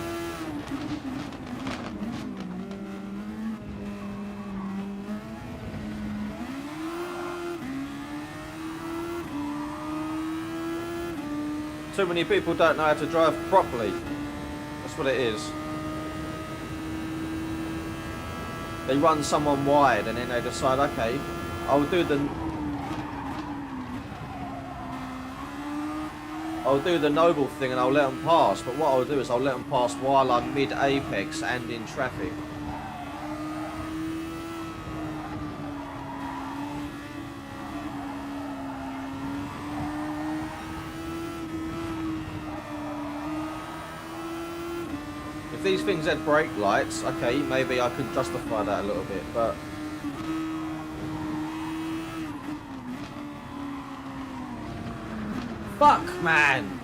too many people don't know how to drive properly. That's what it is. They run someone wide and then they decide, okay, I'll do the noble thing and I'll let them pass. But what I'll do is I'll let them pass while I'm mid-apex and in traffic. If these things had brake lights, okay, maybe I could justify that a little bit, but fuck, man!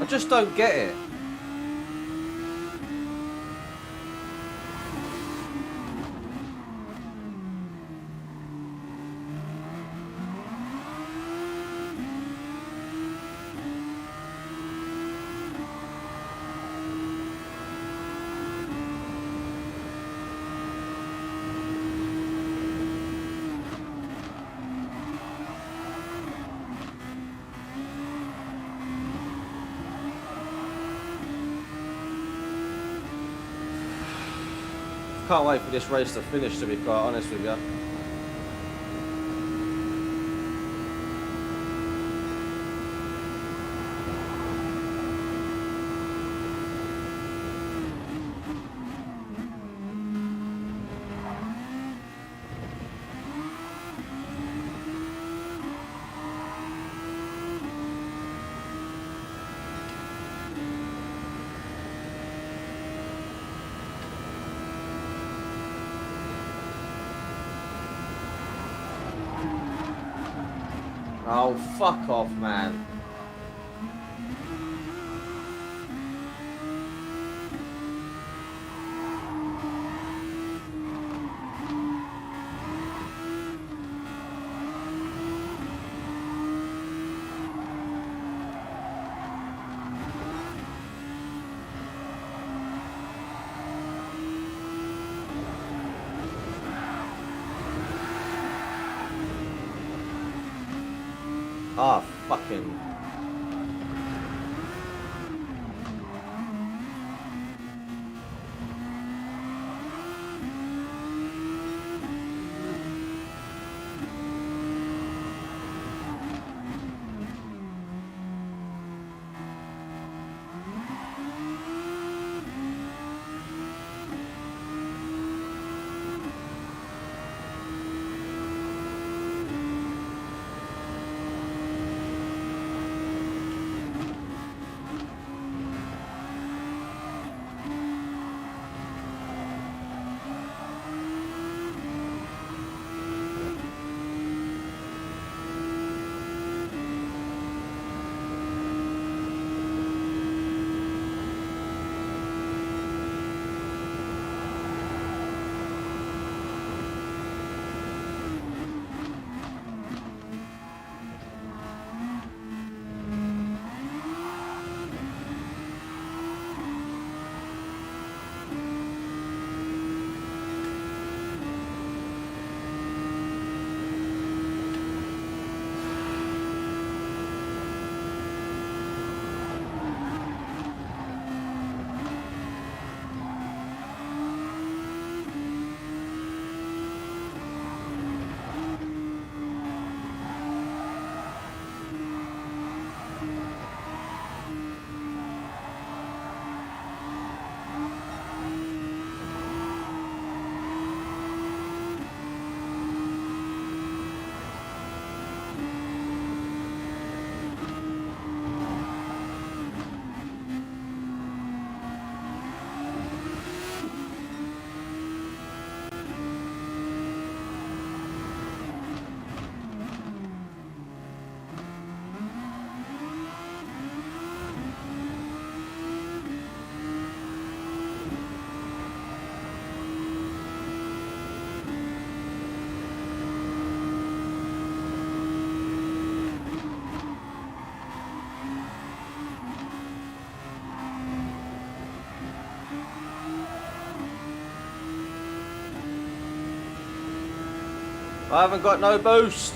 I just don't get it. Can't wait for this race to finish, to be quite honest with you. Oh, fuck off, man. Ah, fucking... I haven't got no boost.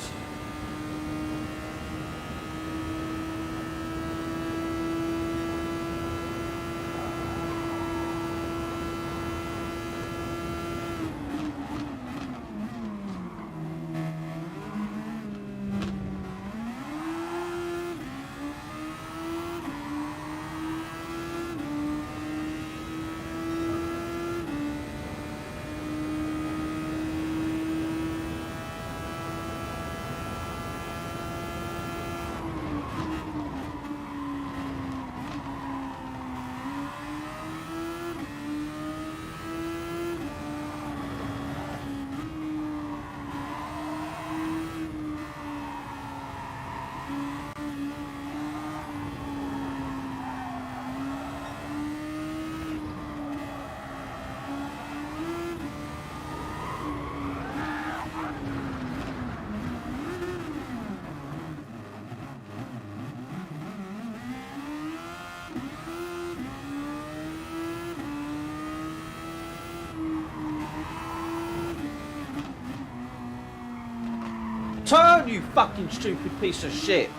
Turn, you fucking stupid piece of shit.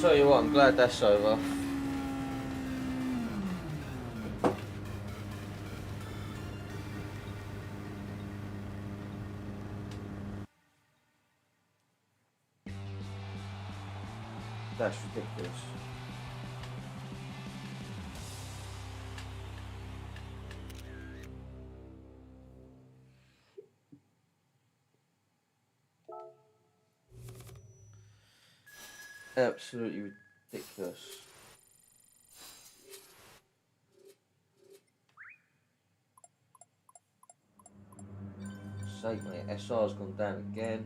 tell you what, I'm glad that's over. That's ridiculous. Absolutely ridiculous. Sake, mate. SR's gone down again.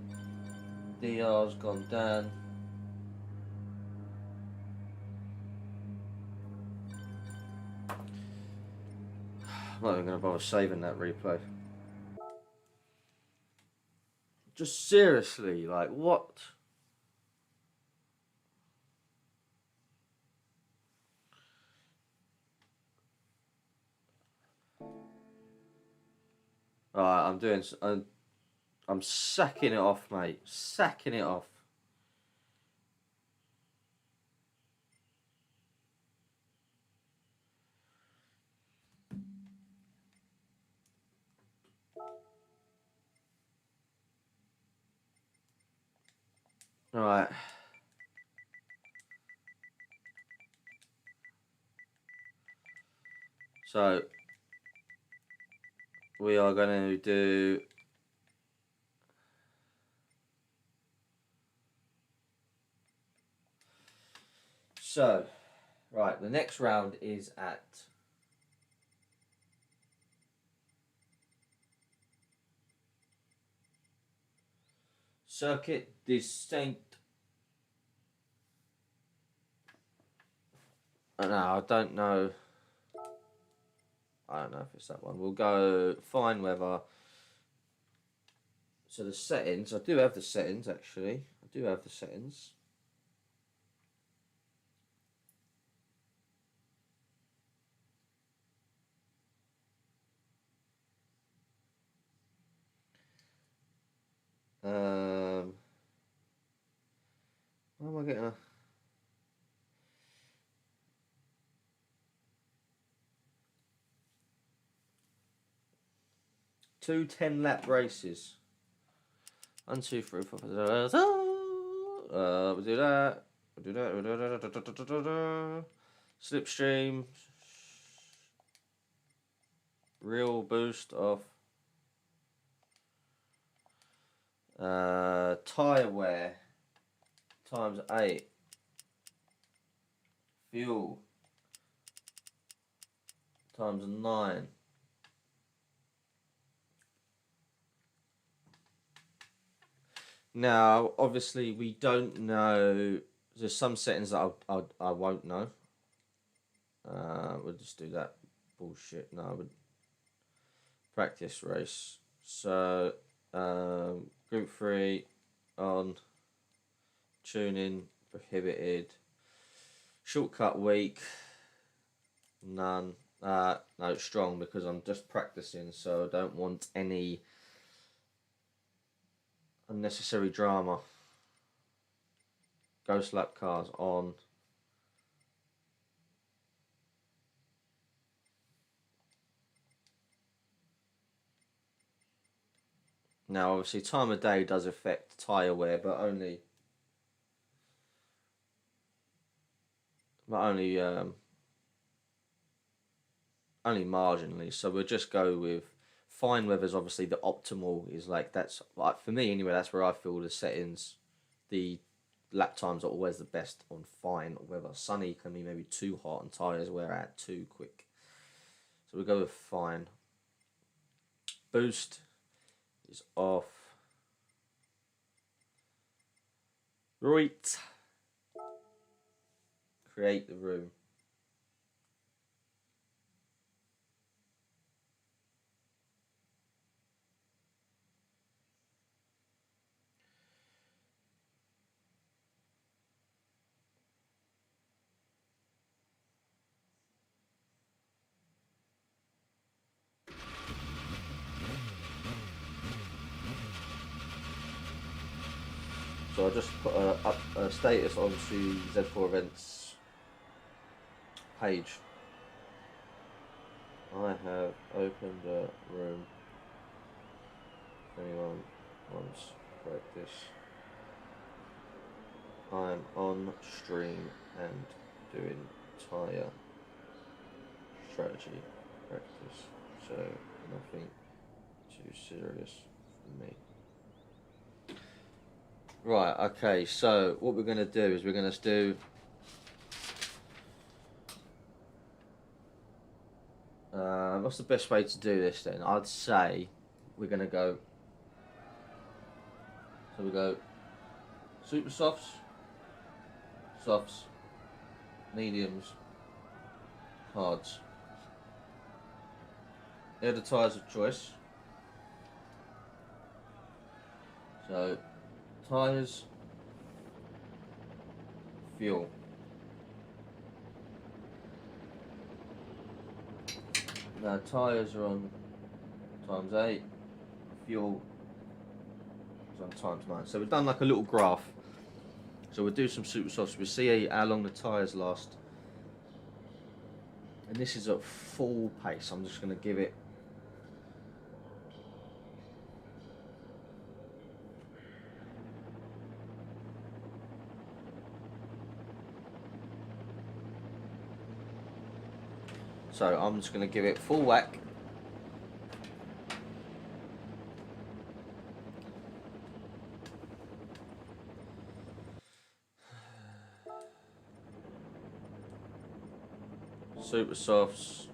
DR's gone down. I'm not even going to bother saving that replay. Just seriously, like, what? Alright, I'm sacking it off, mate. Sacking it off. Alright. So, we are going to do... So, right, the next round is at... Circuit Distinct. No, I don't know. I don't know if it's that one. We'll go fine weather. So the settings, I do have the settings actually. I do have the settings. Why am I getting a... Two 10-lap races. 1, 2, 3, 4, 5, 6, 7, 8. We'll do that. We'll do that. We'll do that. Slipstream. Real boost off. Tyre wear times 8. Fuel times 9. Now, obviously, we don't know. There's some settings that I won't know. We'll just do that bullshit. No, we'll practice race. So, group 3 on, tuning prohibited, shortcut weak, none. No, strong, because I'm just practicing, so I don't want any unnecessary drama. Ghost lap cars on. Now, obviously, time of day does affect tyre wear, but only marginally. So we'll just go with fine weather's obviously the optimal. Is like, that's like, for me anyway, that's where I feel the settings, the lap times are always the best on fine weather. Sunny can be maybe too hot and tyres wear out too quick. So we'll go with fine. Boost is off. Right. Create the room. So I just put a status onto Z4 Events page. I have opened a room. If anyone wants practice, I'm on stream and doing Tyre strategy practice, so nothing too serious for me. Right, okay, so what we're going to do is we're going to do what's the best way to do this then? I'd say we're going to go, so we go super softs, softs, mediums, hards. They're the tyres of choice. So tyres, fuel. Now tyres are on ×8, fuel is on ×9. So we've done like a little graph. So we'll do some super softs. We'll see how long the tyres last. And this is at full pace. I'm just going to give it. So I'm just going to give it full whack. Super softs.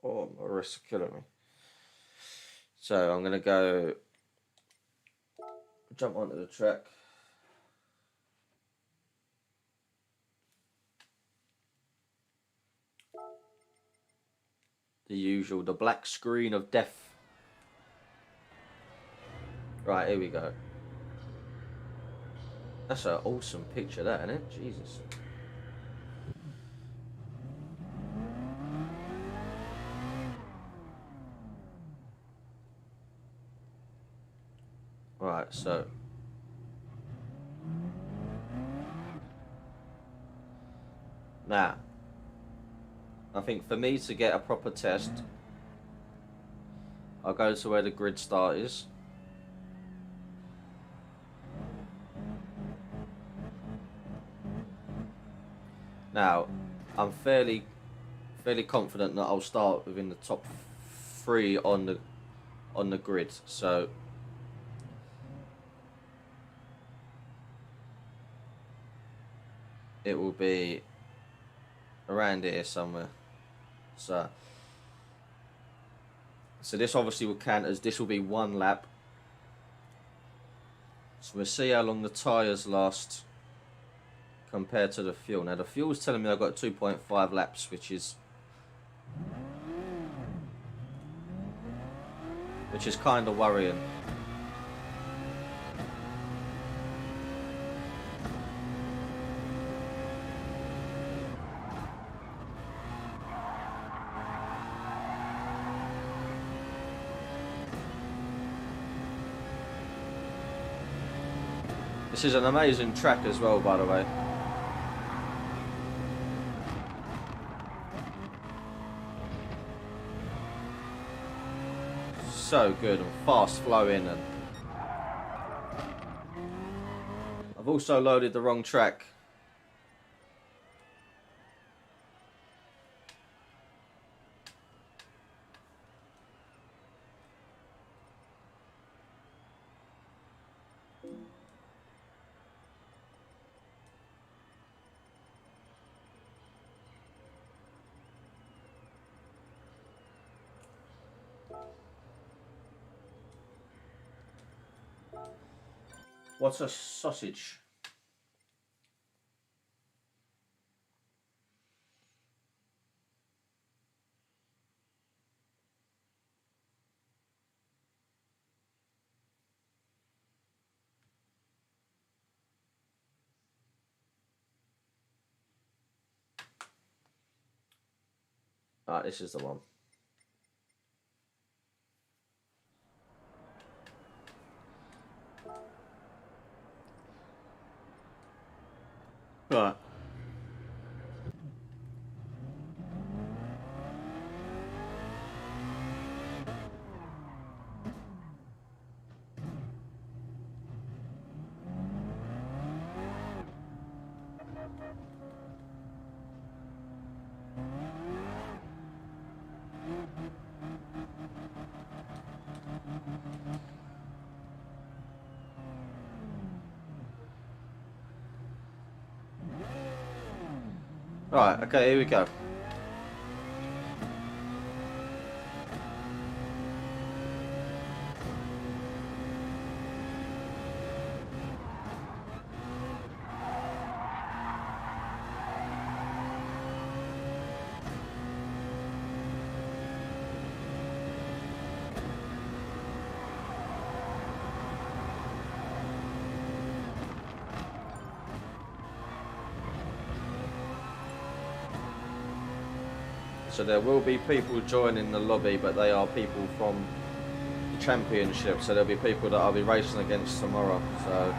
Oh, my wrist's killing me. So I'm going to go jump onto the track. The usual, the black screen of death. Right, here we go. That's an awesome picture, that, isn't it? Jesus. Right, so now, I think for me to get a proper test, I'll go to where the grid start is. Now, I'm fairly confident that I'll start within the top 3 on the grid. So it will be around here somewhere. So this obviously will count as this will be 1 lap. So we'll see how long the tyres last compared to the fuel. Now the fuel's telling me I've got 2.5 laps, which is kind of worrying. This is an amazing track as well, by the way. So good and fast flowing, and I've also loaded the wrong track. What's a sausage? Alright, this is the one. Right. Right, okay, here we go. So there will be people joining the lobby, but they are people from the championship. So there'll be people that I'll be racing against tomorrow. So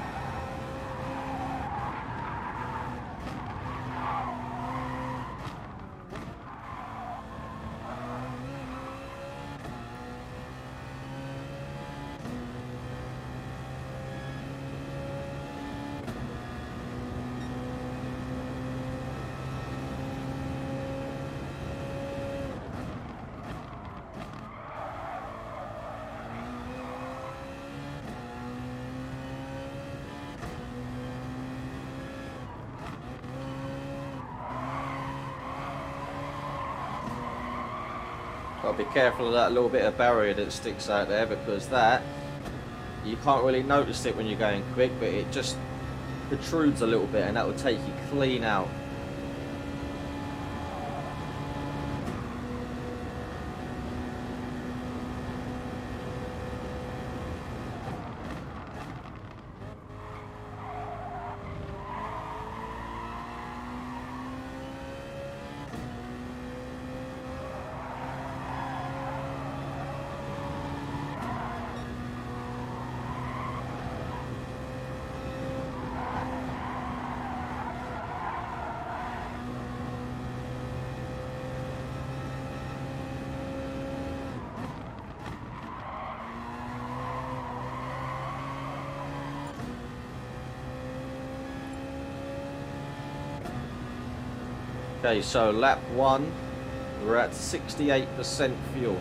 got to be careful of that little bit of barrier that sticks out there, because that, you can't really notice it when you're going quick, but it just protrudes a little bit and that will take you clean out. Okay, so lap 1, we're at 68% fuel.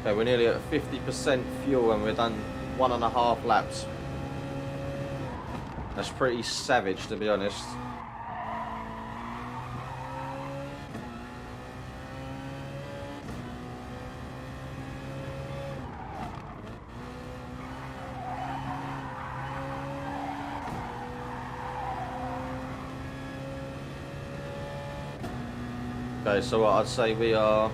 Okay, we're nearly at 50% fuel and we've done 1.5 laps. That's pretty savage, to be honest. Okay, so I'd say we are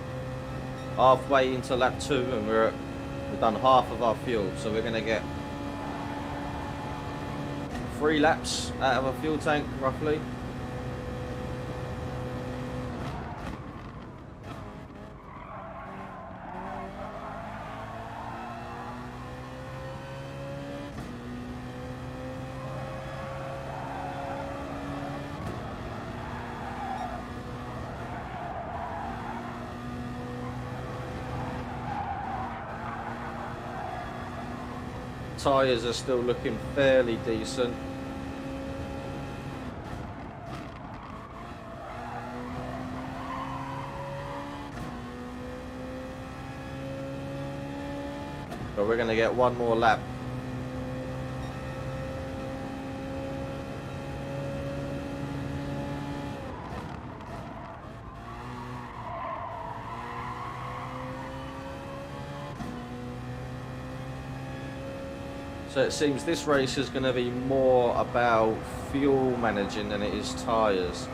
halfway into lap 2 and we've done half of our fuel, so we're going to get 3 laps out of a fuel tank roughly. Tyres are still looking fairly decent. So we're going to get one more lap. So it seems this race is going to be more about fuel managing than it is tyres.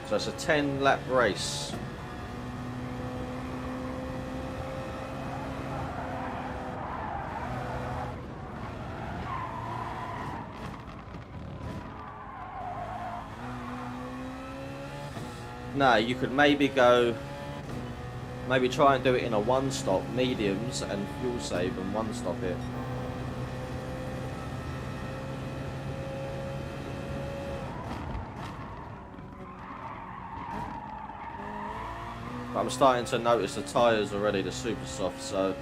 So it's a 10-lap race. No, you could maybe try and do it in a one-stop, mediums and fuel save and one-stop it. But I'm starting to notice the tyres already, the super soft, so...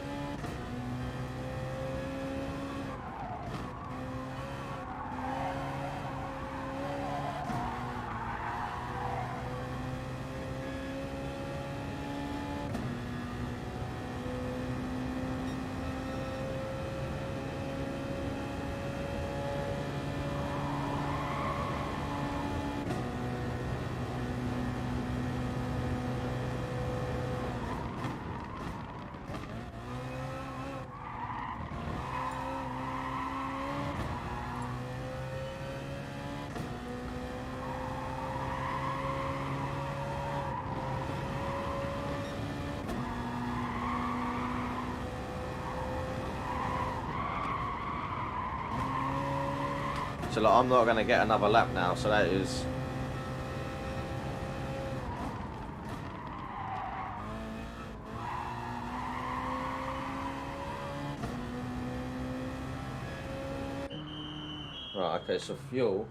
So like, I'm not going to get another lap now, so that is... Right, okay, so fuel,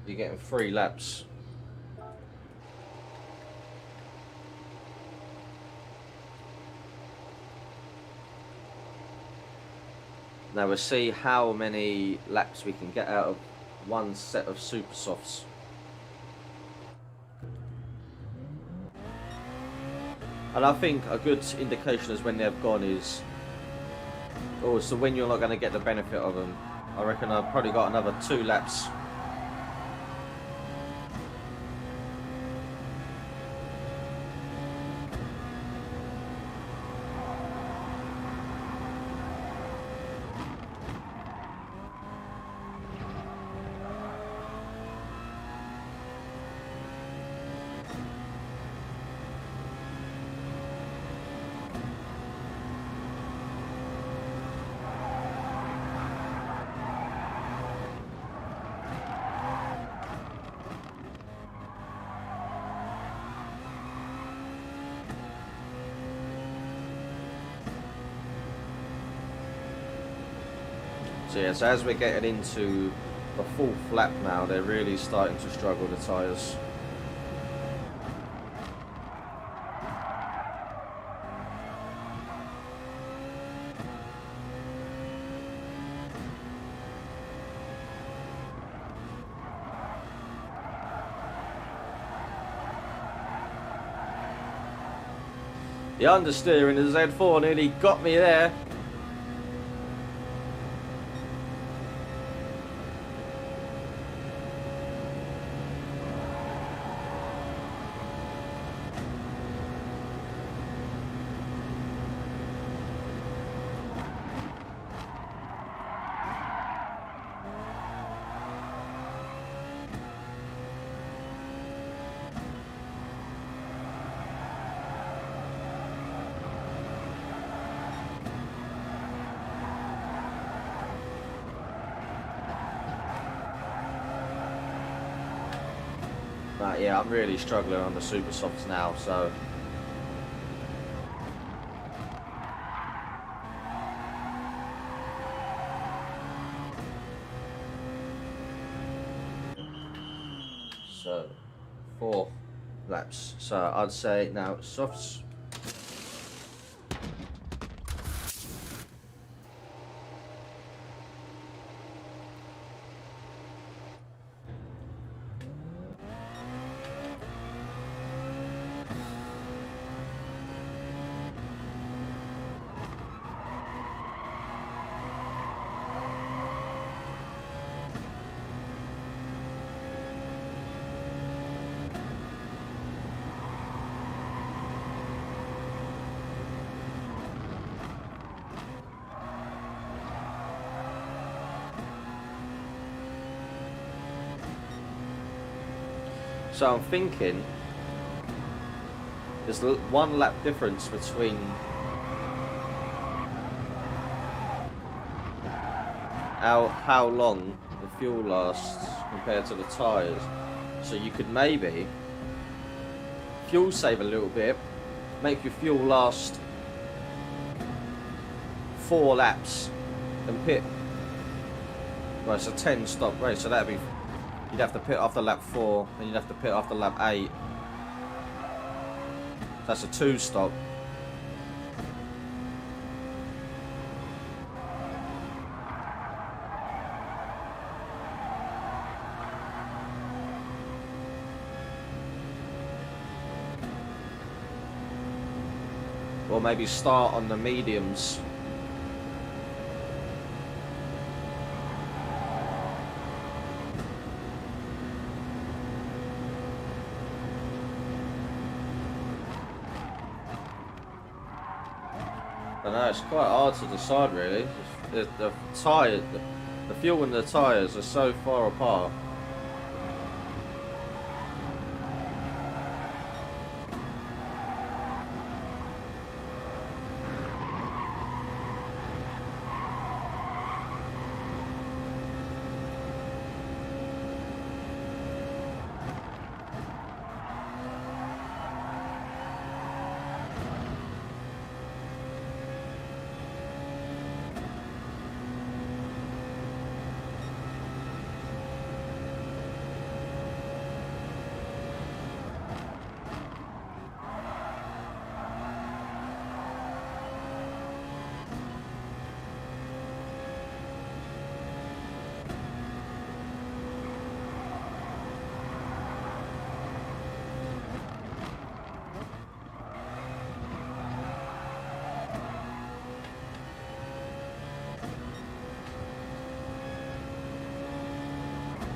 you're getting 3 laps. Now we'll see how many laps we can get out of one set of super softs. And I think a good indication is when they've gone is, oh, so when you're not going to get the benefit of them. I reckon I've probably got another 2 laps. So yeah, so as we're getting into the 4th lap now, they're really starting to struggle, the tyres. The understeering of the Z4 nearly got me there. But yeah, I'm really struggling on the super softs now, so... So, 4 laps. So I'd say now softs. So I'm thinking there's 1 lap difference between how long the fuel lasts compared to the tyres. So you could maybe fuel save a little bit, make your fuel last 4 laps and pit. Well, it's a 10 stop race, so that'd be, you'd have to pit after lap 4 and you'd have to pit after lap 8. That's a 2 stop. Or maybe start on the mediums. I know, it's quite hard to decide really. The tyre, the fuel and the tyres are so far apart.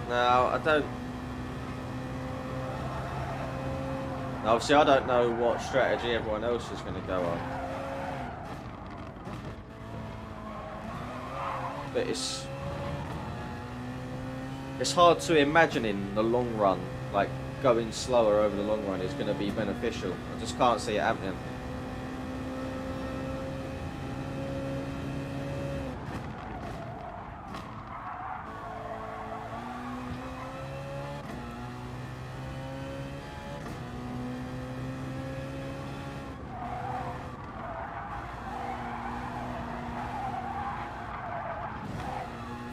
Now, obviously I don't know what strategy everyone else is going to go on. But it's hard to imagine in the long run, like going slower over the long run is going to be beneficial. I just can't see it happening.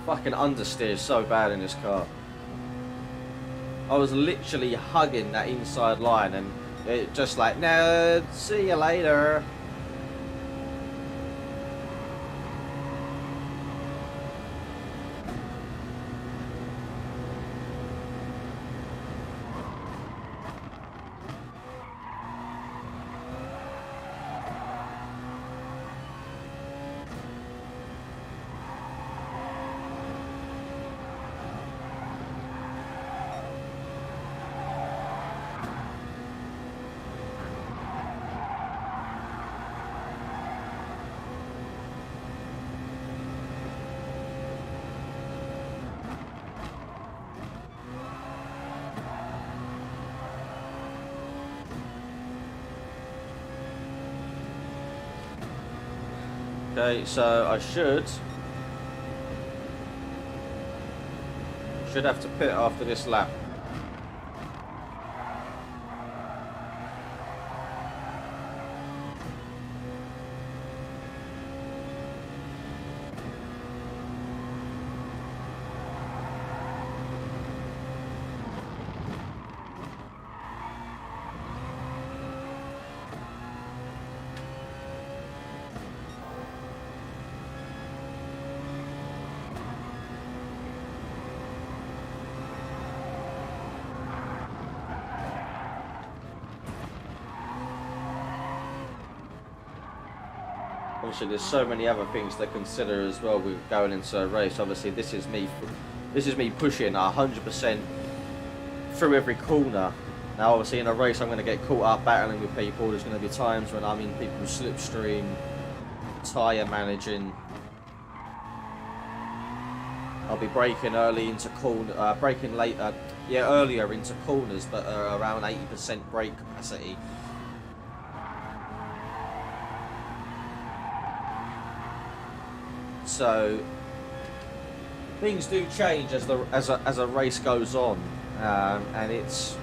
Fucking understeer is so bad in this car. I was literally hugging that inside line and it just like, no, see you later. Okay, so I should have to pit after this lap. Obviously, there's so many other things to consider as well with going into a race. Obviously, this is me pushing 100% through every corner. Now, obviously, in a race, I'm going to get caught up battling with people. There's going to be times when I'm in people's slipstream, tyre managing. I'll be braking early into corner, braking late, yeah, earlier into corners, but around 80% brake capacity. So things do change as a race goes on, and it's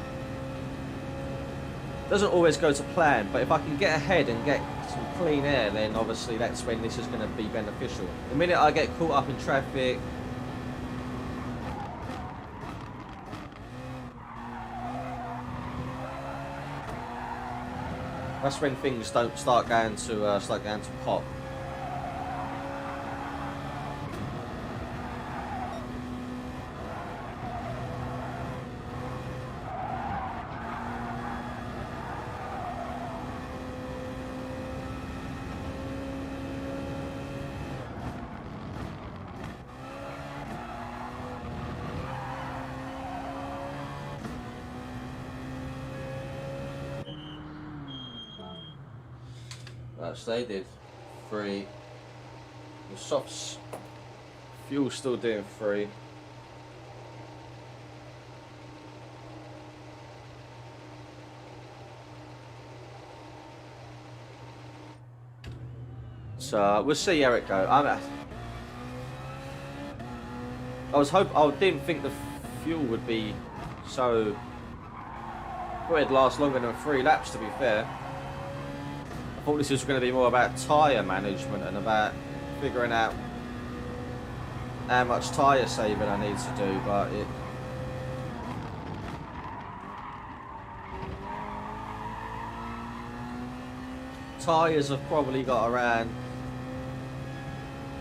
doesn't always go to plan. But if I can get ahead and get some clean air, then obviously that's when this is going to be beneficial. The minute I get caught up in traffic, that's when things don't start going to pop. So they did 3. The softs fuel still doing 3. So we'll see how it goes. I didn't think the fuel would be so. I thought it'd last longer than 3 laps, to be fair. I thought this was going to be more about tyre management and about figuring out how much tyre saving I need to do, but it... Tyres have probably got around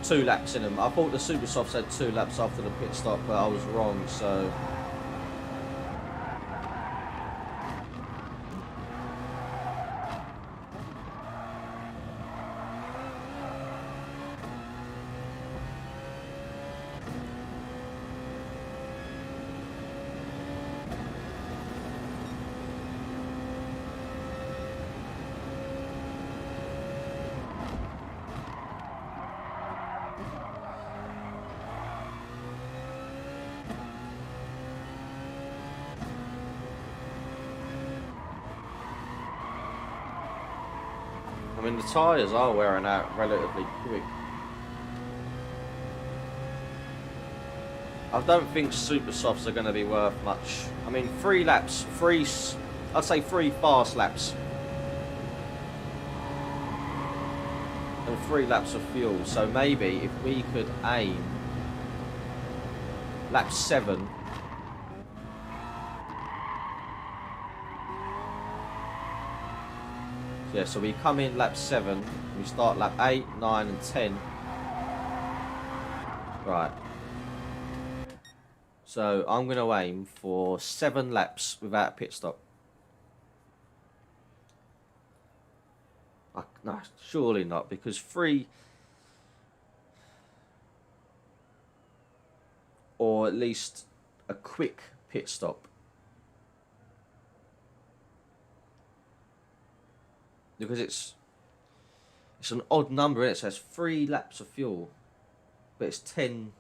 2 laps in them. I thought the Super Softs had 2 laps after the pit stop, but I was wrong, so... I mean, the tyres are wearing out relatively quick. I don't think Super Softs are going to be worth much. I mean, 3 laps, I'd say 3 fast laps. And 3 laps of fuel. So maybe if we could aim lap 7. Yeah, so we come in lap 7, we start lap 8, 9 and 10. Right. So I'm going to aim for 7 laps without a pit stop. No, surely not, because 3... or at least a quick pit stop. Because it's an odd number, it says 3 laps of fuel, but it's 10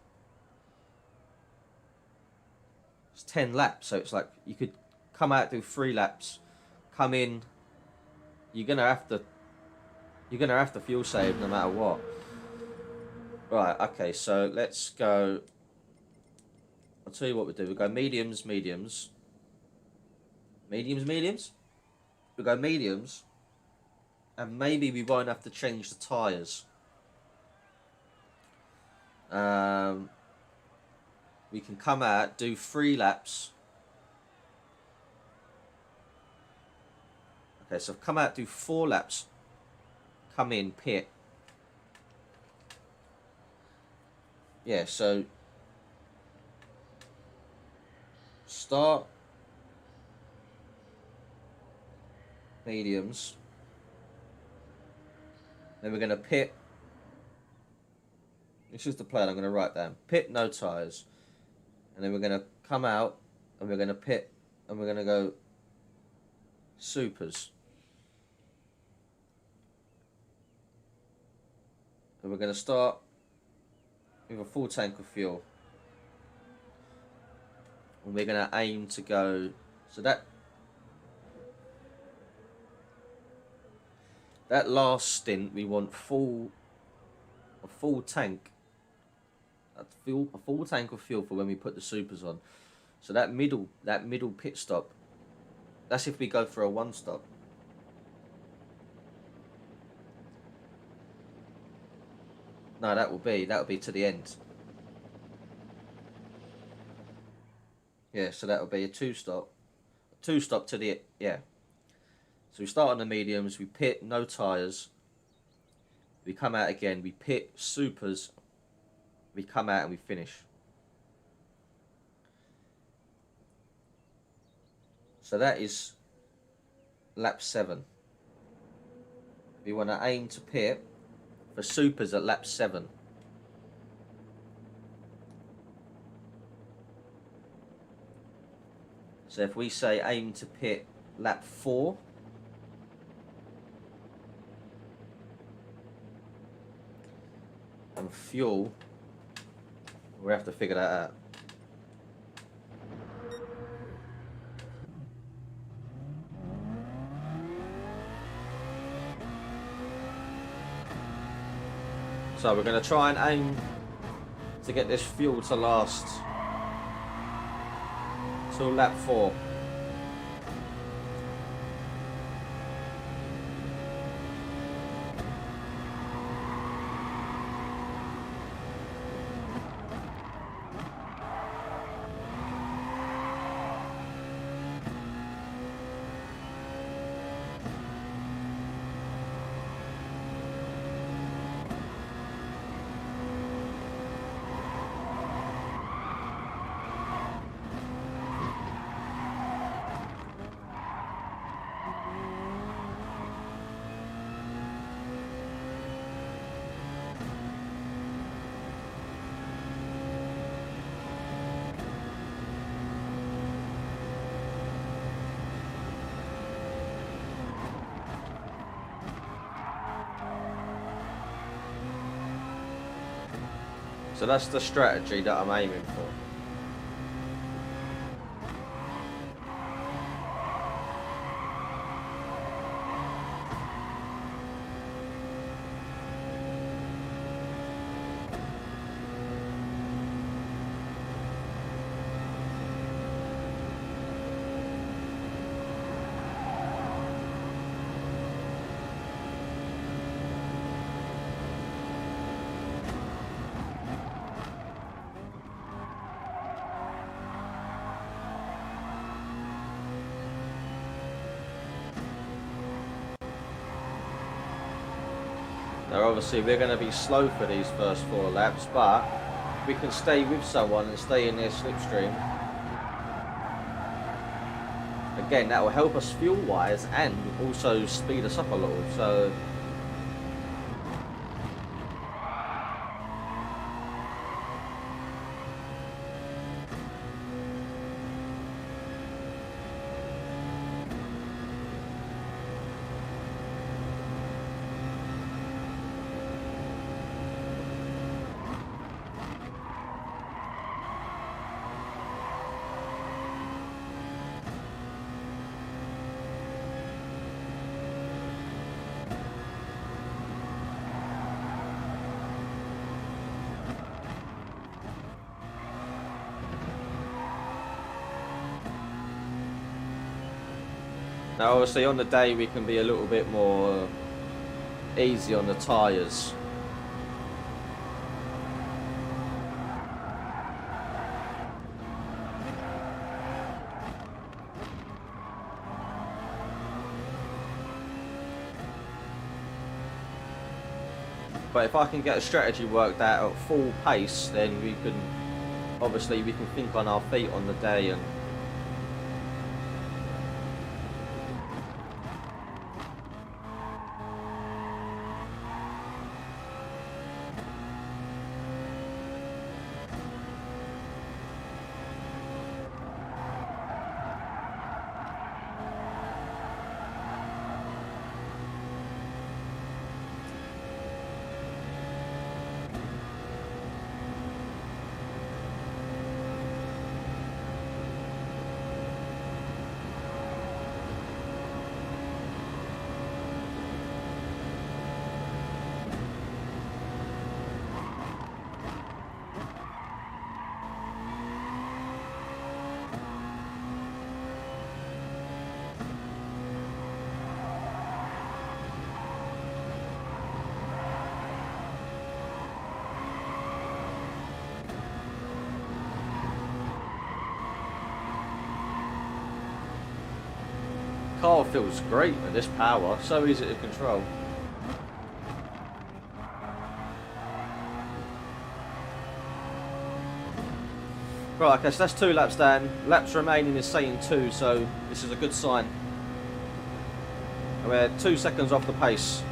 laps, so it's like you could come out, do 3 laps, come in, you're gonna have to fuel save no matter what. Right, okay, so let's go. I'll tell you what we do. We go mediums. We go mediums. And maybe we won't have to change the tyres. We can come out, do 3 laps. Okay, so come out, do 4 laps. Come in, pit. Yeah, so... start. Mediums. Then we're going to pit. This is the plan I'm going to write down. Pit, no tyres. And then we're going to come out and we're going to pit and we're going to go supers. And we're going to start with a full tank of fuel. And we're going to aim to go, so that last stint we want a full tank, a full tank of fuel for when we put the supers on. So that middle pit stop, that's if we go for a one stop. No, that will be to the end. Yeah, so that will be a two stop to the, yeah. So we start on the mediums, we pit, no tyres, we come out again, we pit, supers, we come out and we finish. So that is lap 7. We want to aim to pit for supers at lap 7. So if we say aim to pit lap 4, and fuel, we have to figure that out. So we're going to try and aim to get this fuel to last till lap 4. So that's the strategy that I'm aiming for. Now obviously we're going to be slow for these first 4 laps, but we can stay with someone and stay in their slipstream. Again, that will help us fuel wise and also speed us up a little. So now obviously on the day we can be a little bit more easy on the tyres. But if I can get a strategy worked out at full pace, then we can think on our feet on the day. And car feels great with this power, so easy to control. Right, okay, so that's 2 laps down. Laps remaining is saying 2, so this is a good sign. We're 2 seconds off the pace.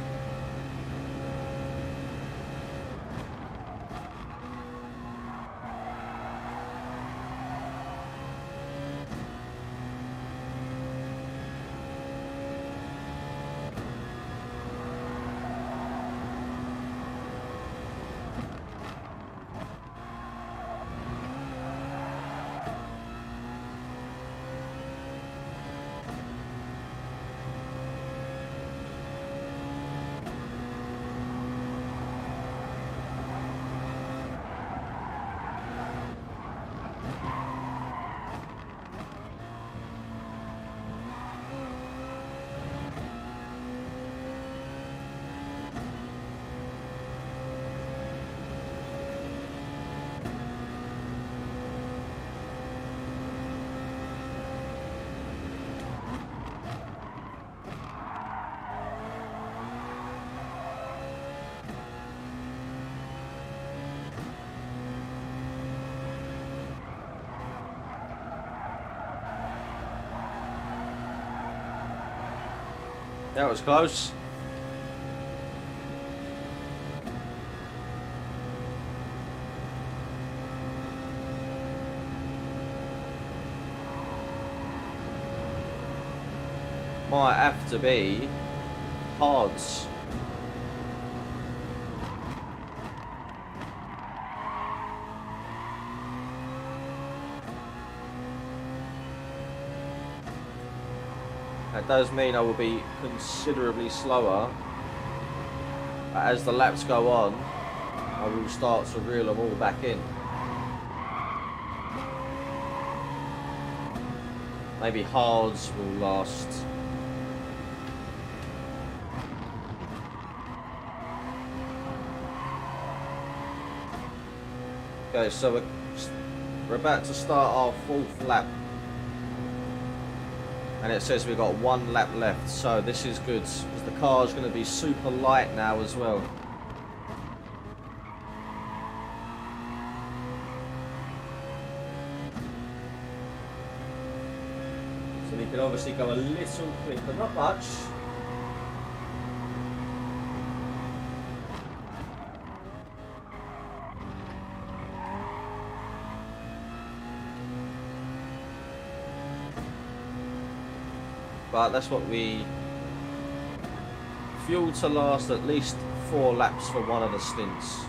That was close. Might have to be hards. That does mean I will be considerably slower, but as the laps go on, I will start to reel them all back in. Maybe hards will last. Okay, so we're about to start our 4th lap. And it says we've got 1 lap left, so this is good, because the car is going to be super light now as well. So we can obviously go a little quicker, not much. But that's what we... Fuel to last at least 4 laps for one of the stints.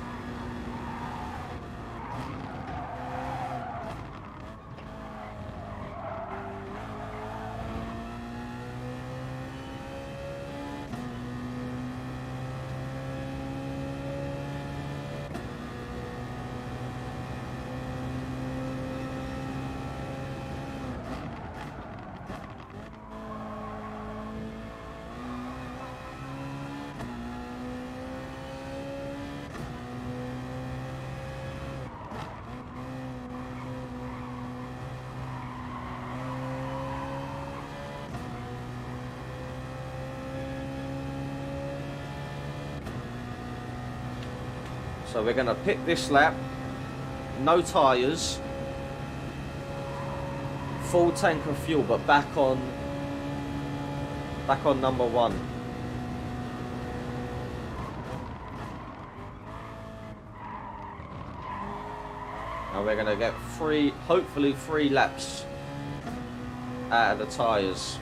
So we're going to pick this lap, no tyres, full tank of fuel, but back on number 1. And we're going to get hopefully 3 laps out of the tyres.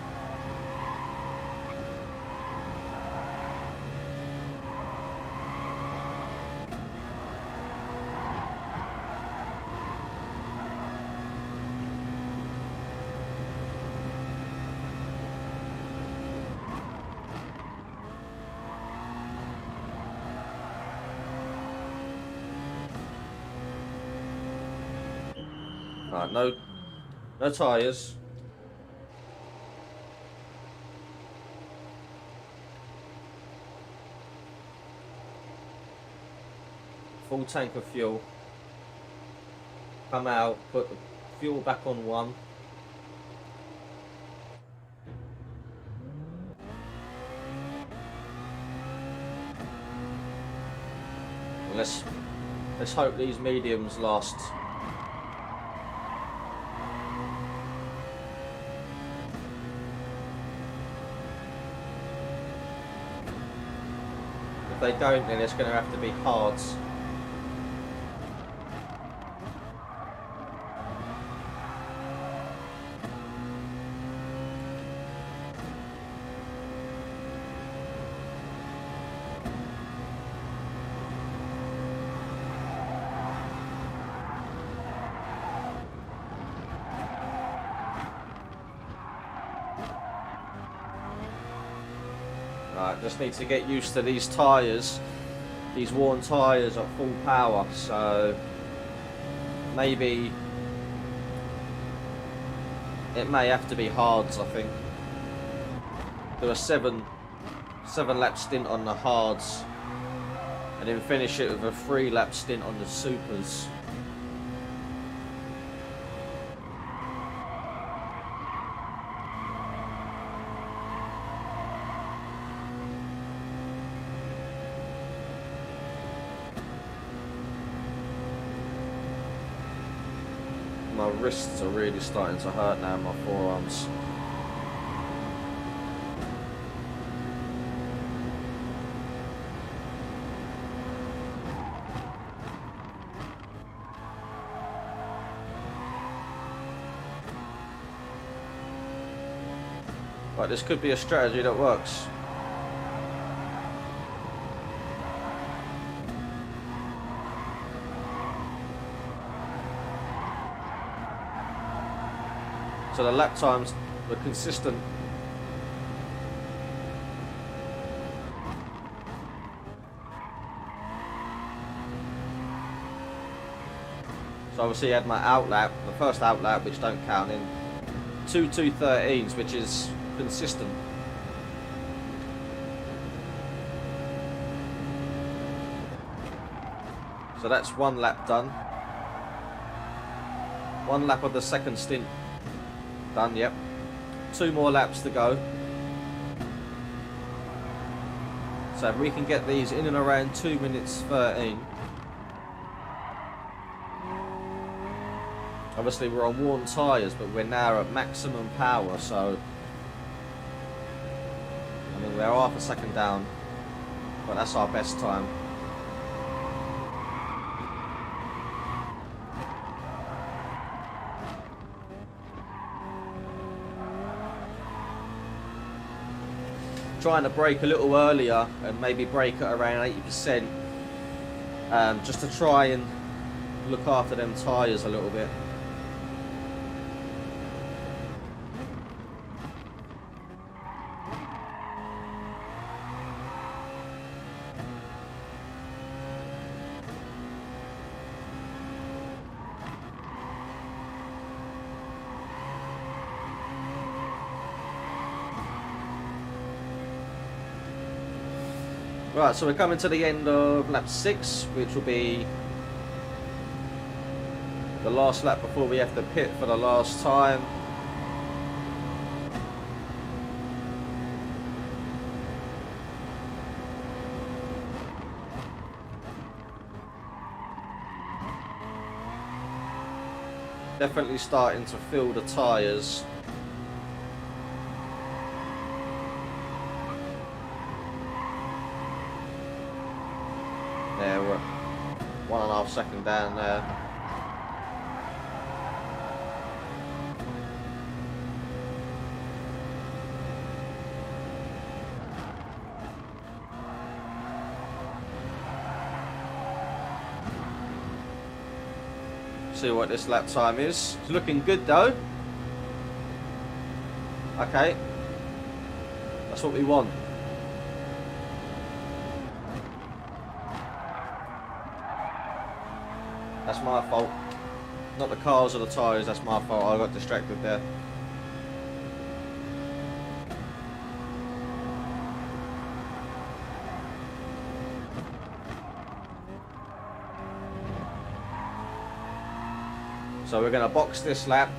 Right, no tyres. Full tank of fuel. Come out, put the fuel back on 1. let's hope these mediums last. If they don't, then it's going to have to be hards. Right, just need to get used to these tyres, these worn tyres at full power, so maybe it may have to be hards, I think. Do a seven lap stint on the hards and then finish it with a 3-lap stint on the supers. My wrists are really starting to hurt now, my forearms. Right, this could be a strategy that works. So the lap times were consistent. So obviously I had my out lap, the first out lap, which don't count in, 2:13s, which is consistent. So that's 1 lap done. 1 lap of the second stint done, yep. 2 more laps to go. So if we can get these in and around 2 minutes 13. Obviously we're on worn tyres, but we're now at maximum power, so I mean we're half a second down, but that's our best time. Trying to brake a little earlier and maybe brake at around 80%, just to try and look after them tyres a little bit. Right, so we're coming to the end of lap 6, which will be the last lap before we have to pit for the last time. Definitely starting to feel the tyres. There, we're 1.5 seconds down there. See what this lap time is. It's looking good though. Okay. That's what we want. That's my fault. Not the cars or the tyres, that's my fault. I got distracted there. So we're going to box this lap.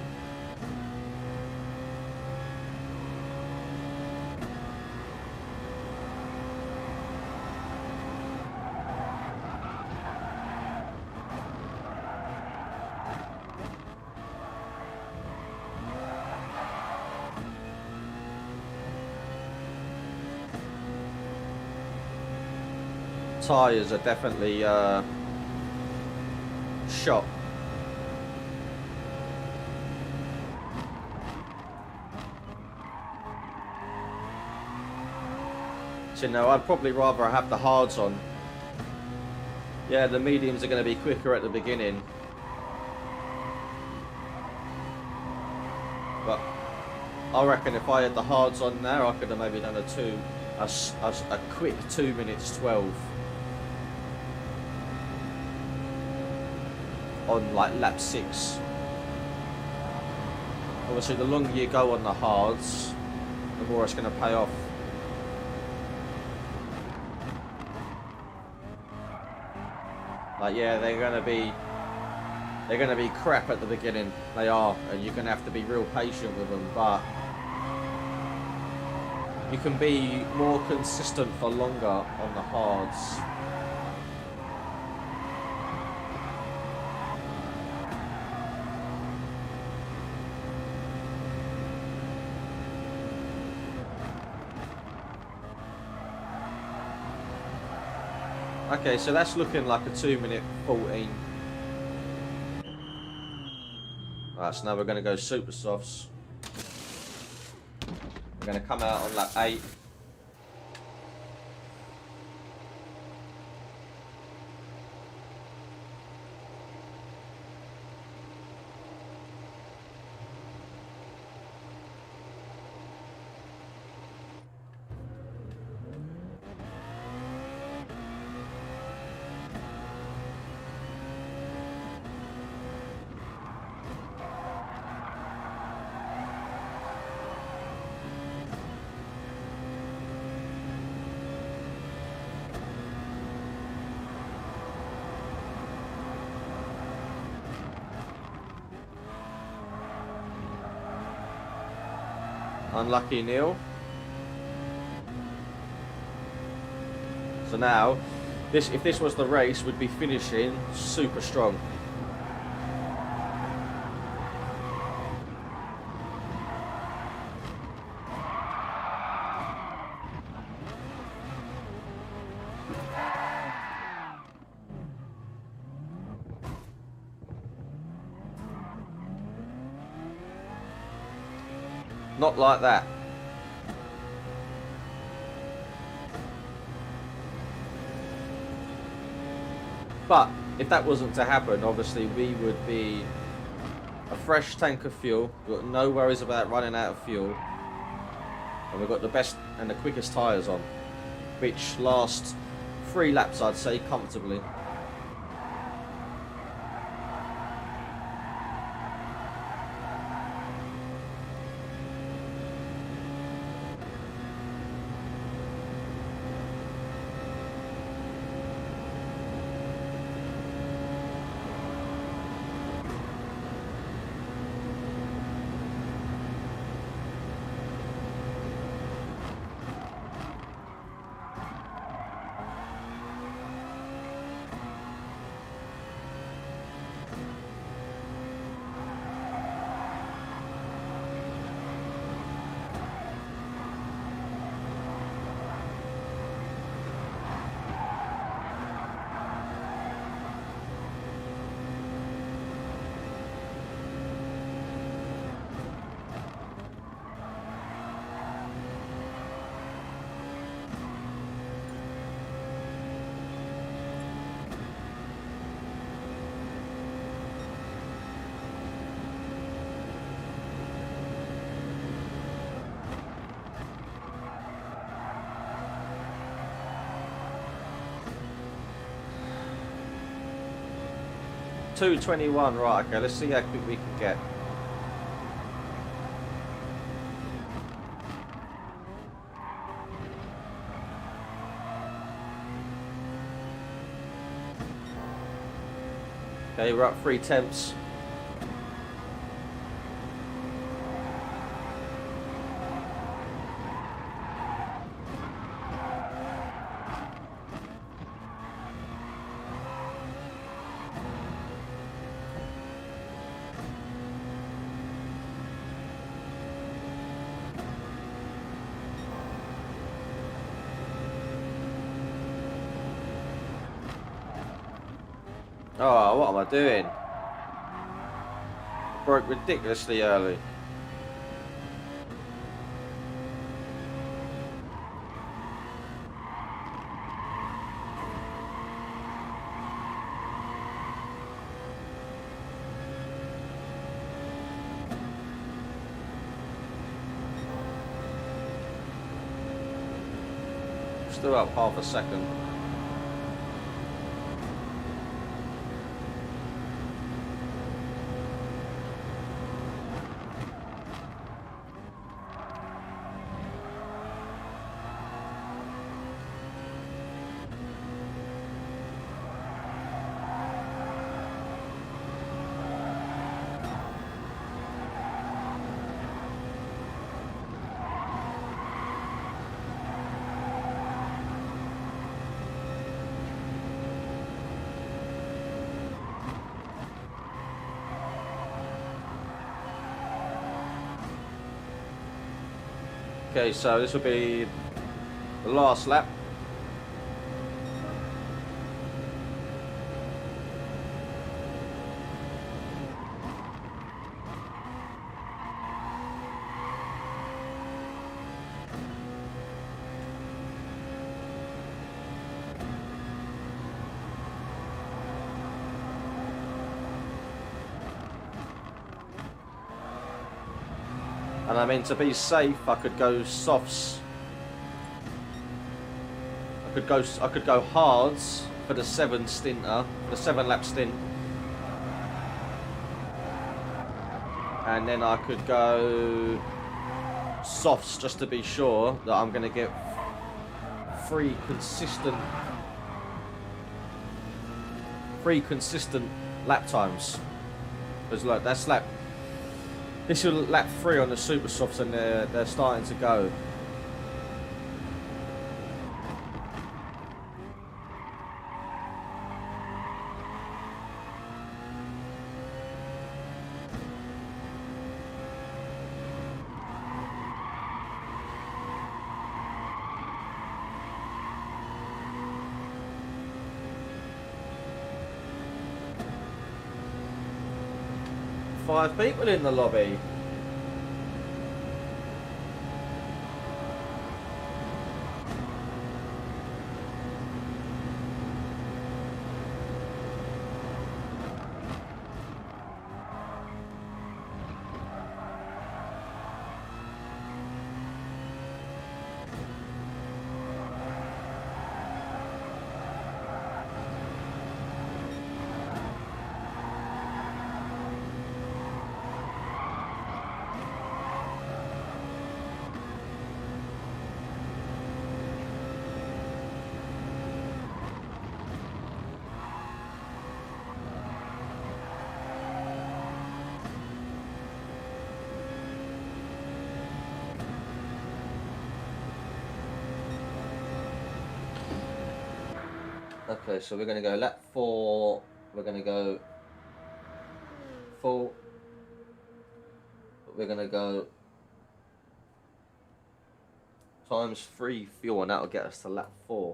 tyres are definitely shot. So no, I'd probably rather have the hards on. Yeah, the mediums are going to be quicker at the beginning. But I reckon if I had the hards on there, I could have maybe done a quick 2 minutes 12 on like lap 6. Obviously, the longer you go on the hards, the more it's going to pay off. Like, yeah, they're gonna be crap at the beginning. They are, and you're gonna have to be real patient with them. But you can be more consistent for longer on the hards. Okay, so that's looking like a 2 minute 14. Right, so now we're going to go super softs. We're going to come out on lap 8. Unlucky Neil. So now, if this was the race, we'd be finishing super strong. Not like that. But if that wasn't to happen, obviously we would be a fresh tank of fuel. We've got no worries about running out of fuel. And we've got the best and the quickest tyres on, which last 3 laps, I'd say, comfortably. .221, right, okay, let's see how quick we can get. Okay, we're up 3 tenths. Oh, what am I doing? Broke ridiculously early. Still up half a second. Okay, so this will be the last lap. And I mean, to be safe, I could go softs. I could go hards for the 7 lap stint. And then I could go softs just to be sure that I'm going to get 3 consistent lap times. Because look, that's lap. This is lap 3 on the super softs, and they're starting to go. Five people in the lobby. Okay, so we're going to go lap 4, we're going to go full, we're going to go times 3 fuel, and that'll get us to lap 4.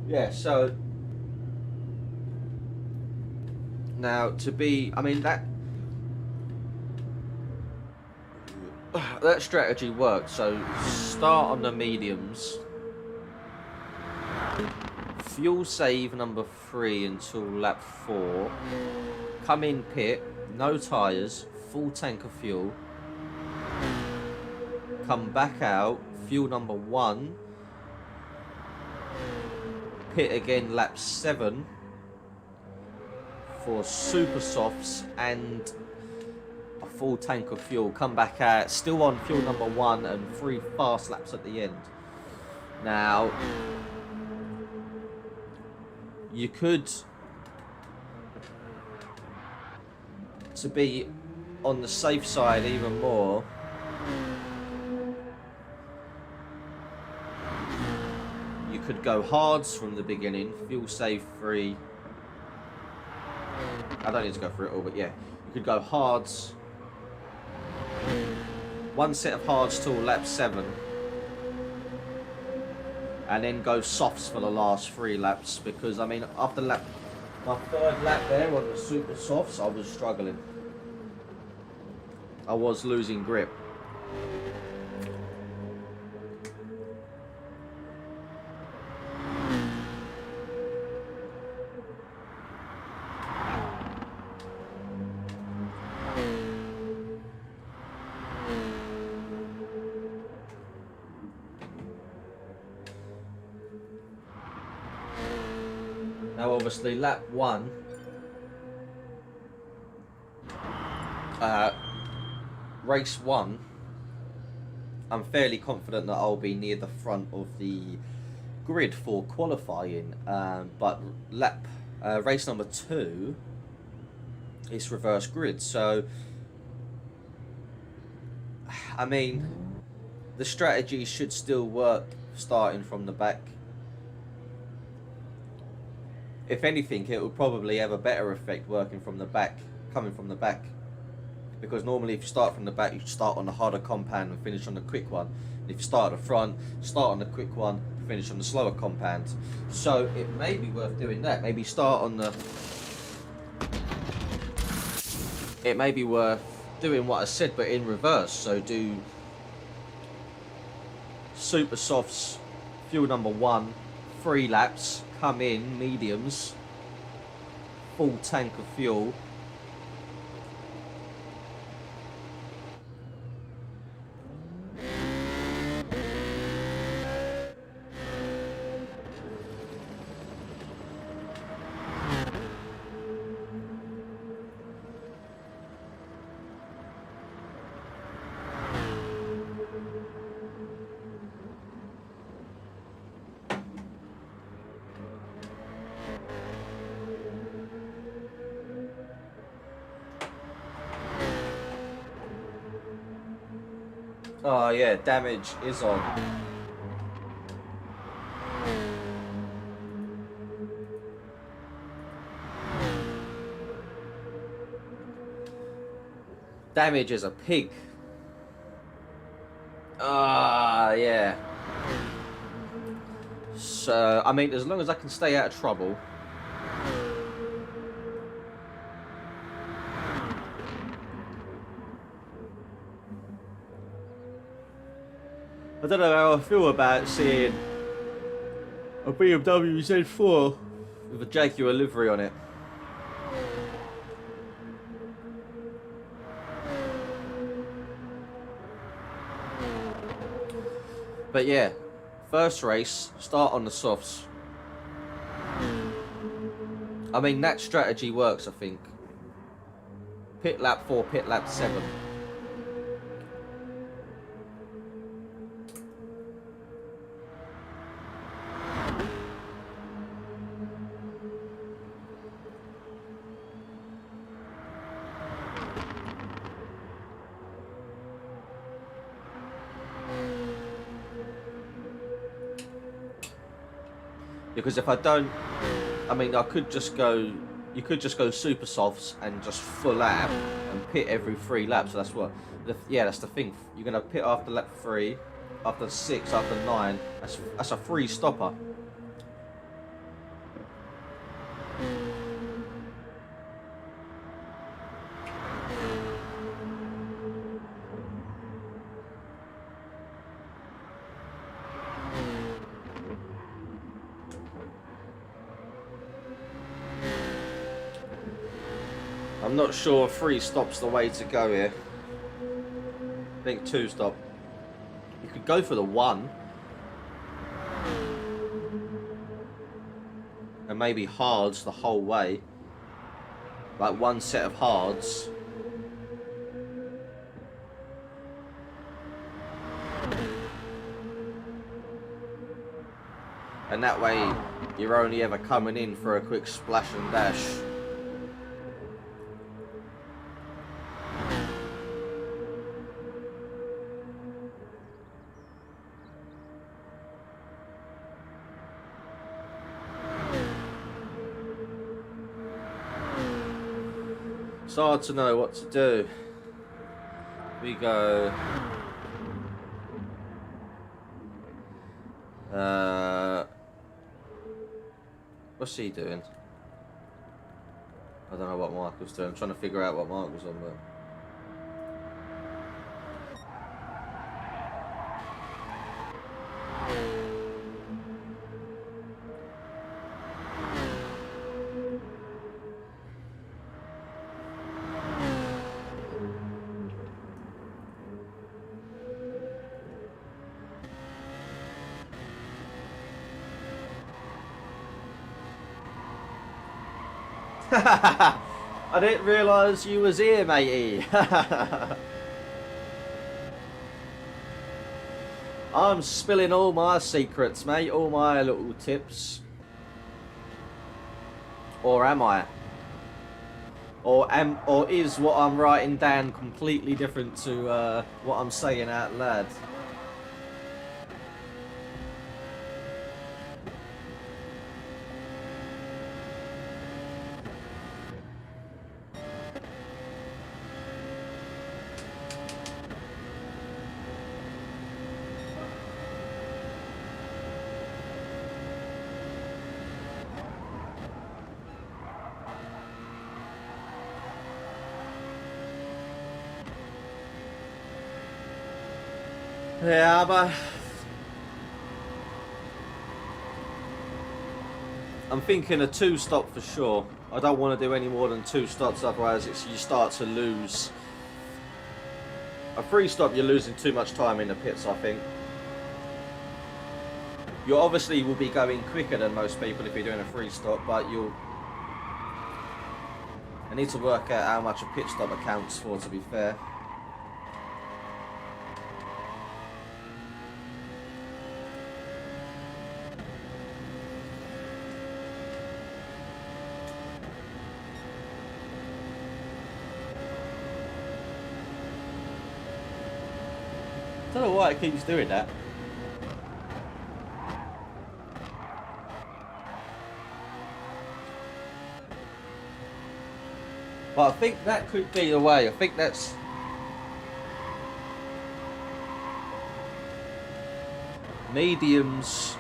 Yeah, so now to be, I mean, that strategy worked. So start on the mediums, fuel save number 3 until lap 4, come in pit, no tyres, full tank of fuel, come back out, fuel number 1, pit again lap 7 for super softs, and I full tank of fuel, come back out, still on fuel number 1 and 3 fast laps at the end. Now, you could, to be on the safe side even more, you could go hards from the beginning, fuel save 3. I don't need to go through it all, but yeah, you could go hards, 1 set of hards till lap 7, and then go softs for the last 3 laps, because I mean after my 3rd lap there on the super softs, I was struggling. I was losing grip. Now obviously lap 1, race 1, I'm fairly confident that I'll be near the front of the grid for qualifying, but race number 2, it's reverse grid, so I mean the strategy should still work starting from the back. If anything, it would probably have a better effect working from the back, coming from the back. Because normally if you start from the back, you start on the harder compound and finish on the quick one. And if you start at the front, start on the quick one, finish on the slower compound. So it may be worth doing that. Maybe start on the... It may be worth doing what I said, but in reverse. So do super softs, fuel number 1, 3 laps, come in, mediums, full tank of fuel. Oh yeah, damage is on. Damage is a pig. Ah, yeah. So, I mean, as long as I can stay out of trouble. I don't know how I feel about seeing a BMW Z4 with a Jaguar livery on it. But yeah, first race, start on the softs. I mean, that strategy works, I think. Pit lap 4, pit lap 7. Because if I don't, I mean, I could just go, you could just go super softs and just full out and pit every 3 laps. So that's what, yeah, that's the thing. You're going to pit after lap 3, after 6, after 9. That's a free stopper. I'm not sure 3 stops the way to go here. I think 2 stop. You could go for the 1. And maybe hards the whole way. Like 1 set of hards. And that way, you're only ever coming in for a quick splash and dash. It's hard to know what to do. We go. What's he doing? I don't know what Mark was doing. I'm trying to figure out what Mark was on, but. I didn't realise you was here, matey. I'm spilling all my secrets, mate, all my little tips. Or am I? Or is what I'm writing down completely different to what I'm saying out loud? Yeah, but I'm thinking a 2-stop for sure. I don't want to do any more than 2 stops, otherwise you start to lose. A 3-stop, you're losing too much time in the pits, I think. You obviously will be going quicker than most people if you're doing a 3-stop, but I need to work out how much a pit stop accounts for, to be fair. I don't know why it keeps doing that. But I think that could be the way. I think that's... mediums.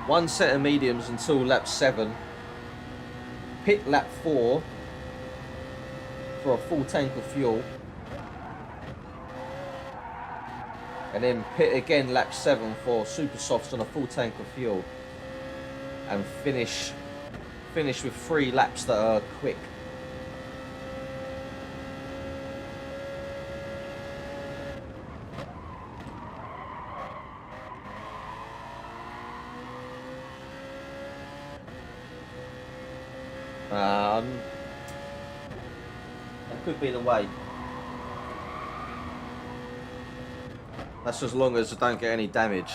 1 set of mediums until lap 7. Pit lap 4 for a full tank of fuel. And then pit again lap 7 for super softs on a full tank of fuel. And finish with 3 laps that are quick. That could be the way. That's as long as I don't get any damage.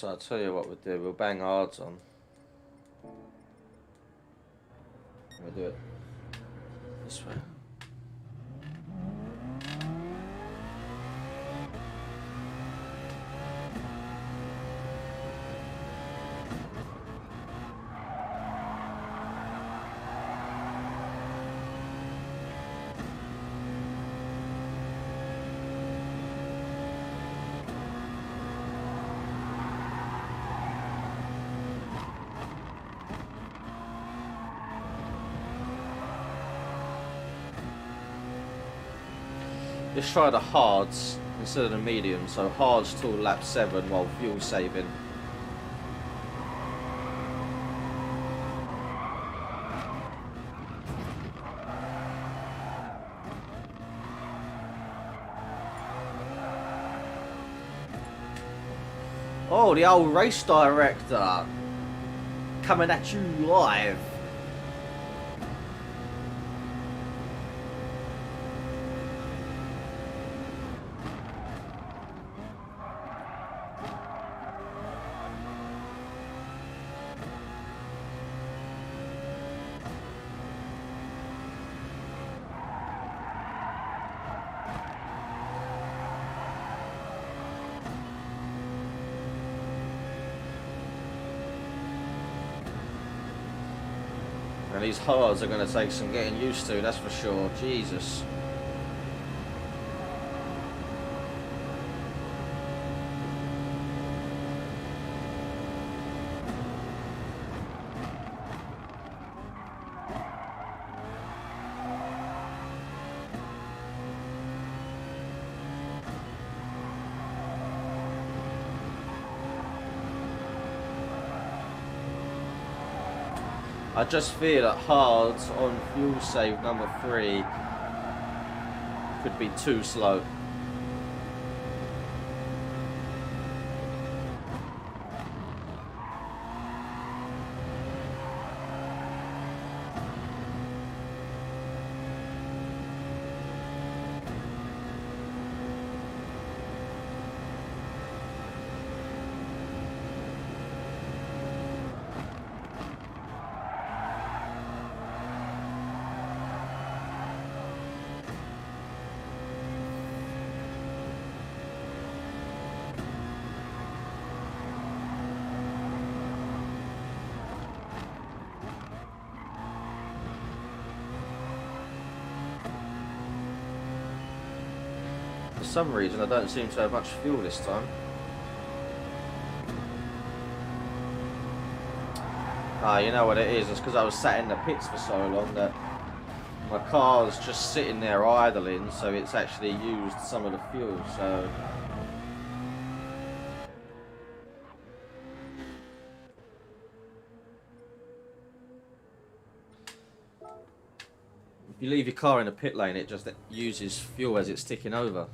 So I'll tell you what we'll do. We'll bang hards on. We'll do it this way. Let's try the hards instead of the medium, so hards till lap 7 while fuel saving. Oh, the old race director coming at you live. And these hards are going to take some getting used to, that's for sure. Jesus. I just fear that hards on fuel save number 3 could be too slow. For some reason I don't seem to have much fuel this time. Ah, you know what it is, it's because I was sat in the pits for so long that my car's just sitting there idling, so it's actually used some of the fuel, so... If you leave your car in a pit lane, it just uses fuel as it's ticking over.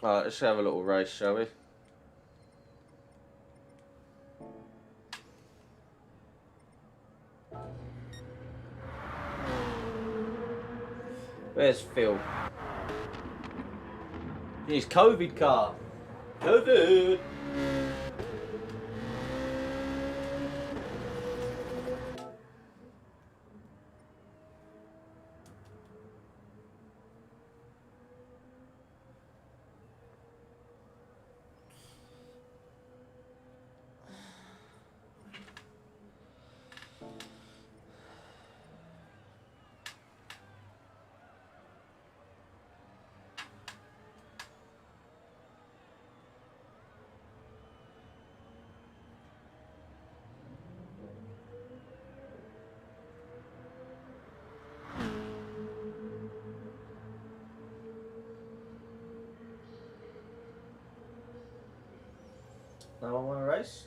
Alright, let's have a little race, shall we? Where's Phil? His COVID car. COVID! No one want to race?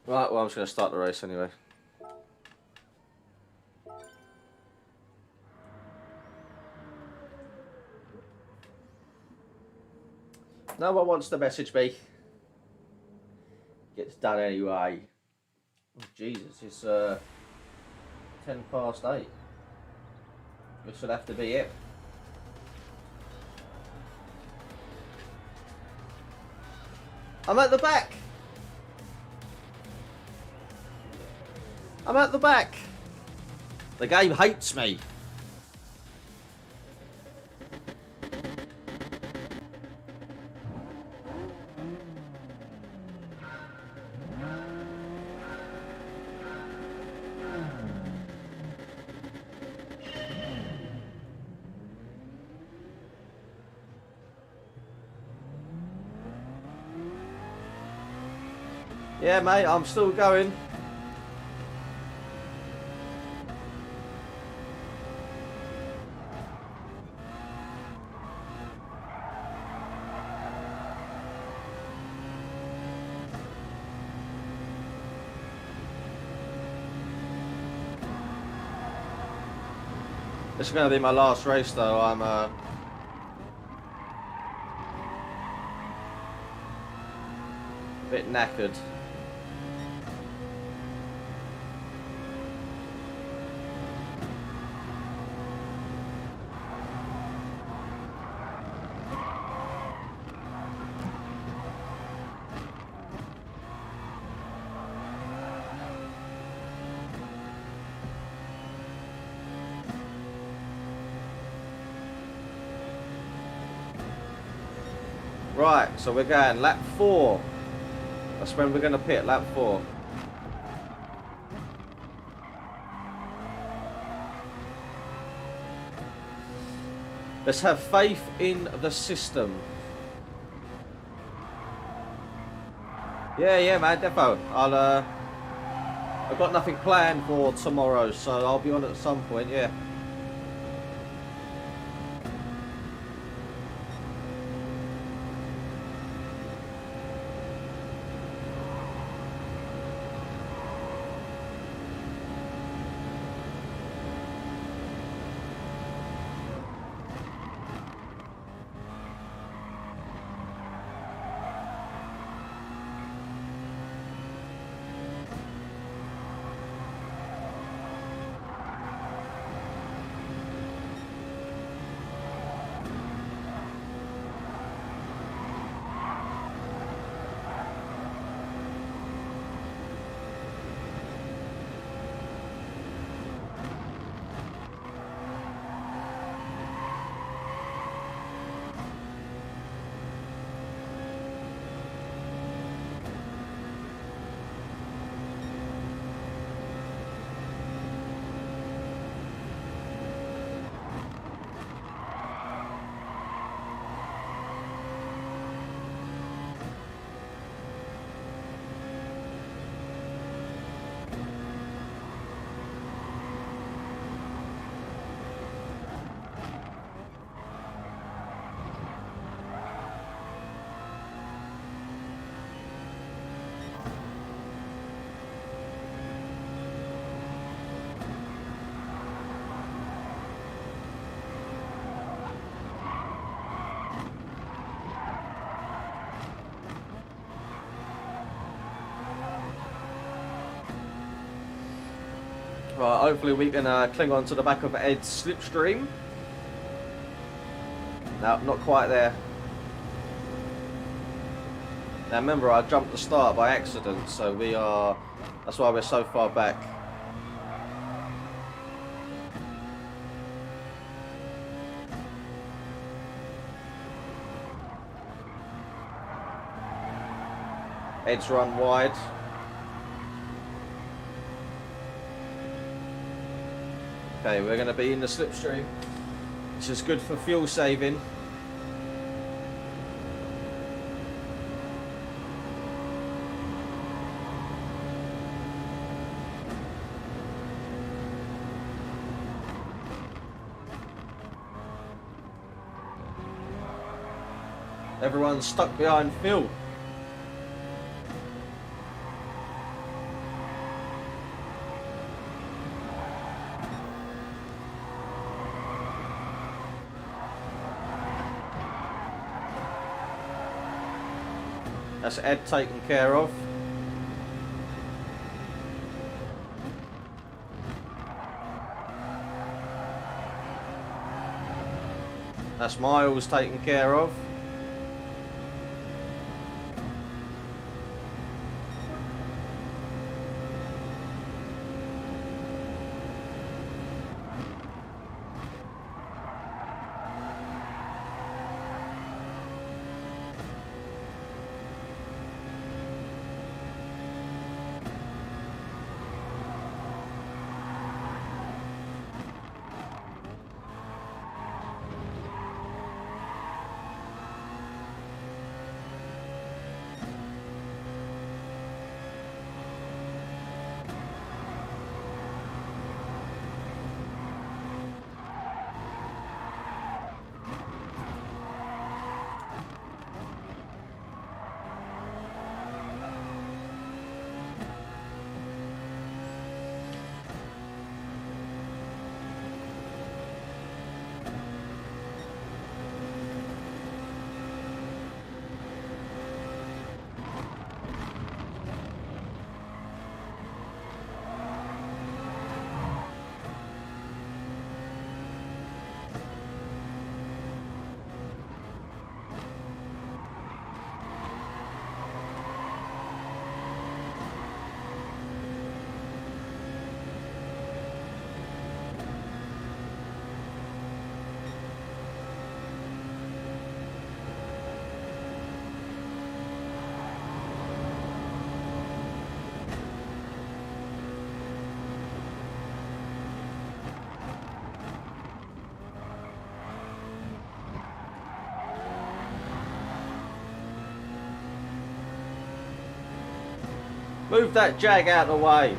Right, well, I'm just going to start the race anyway. No one wants to message me. Gets done anyway. Oh, Jesus, it's 8:10. This should have to be it. I'm at the back. I'm at the back. The game hates me. Yeah, mate, I'm still going. This is going to be my last race though. I'm a bit knackered. Right, so we're going lap 4. That's when we're going to pit, lap 4. Let's have faith in the system. Yeah, man, defo. I've got nothing planned for tomorrow, so I'll be on at some point, yeah. Right, hopefully we can cling on to the back of Ed's slipstream. No, not quite there. Now remember, I jumped the start by accident, so that's why we're so far back. Ed's run wide. Okay, we're going to be in the slipstream, which is good for fuel saving. Everyone's stuck behind Phil. That's Ed taken care of. That's Miles taken care of. Move that Jag out of the way.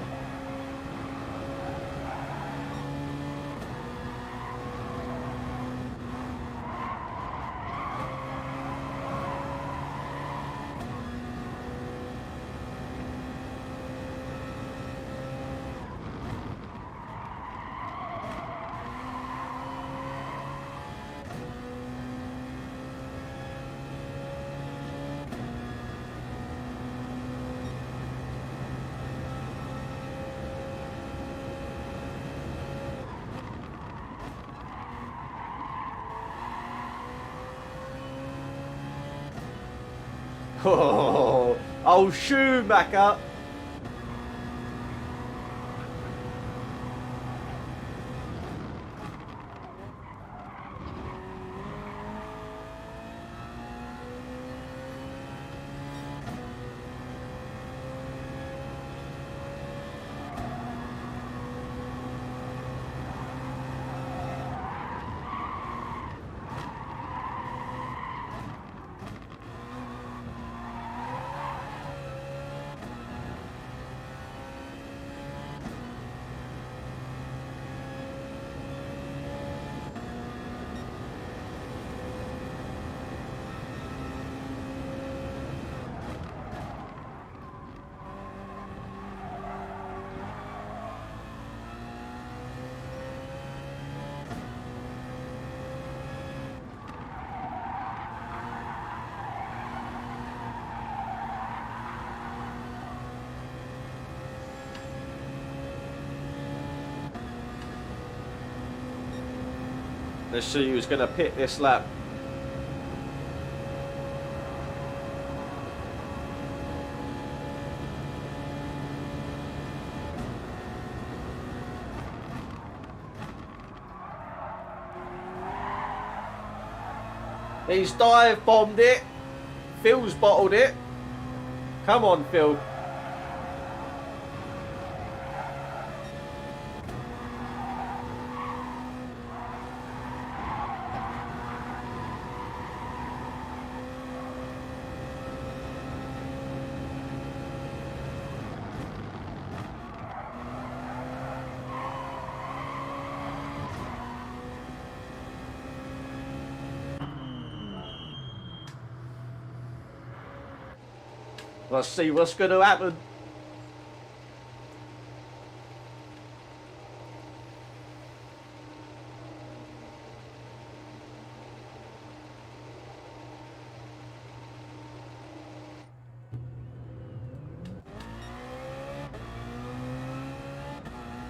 Oh, Schumacher. Let's see who's going to pit this lap. He's dive bombed it. Phil's bottled it. Come on, Phil. Let's see what's going to happen.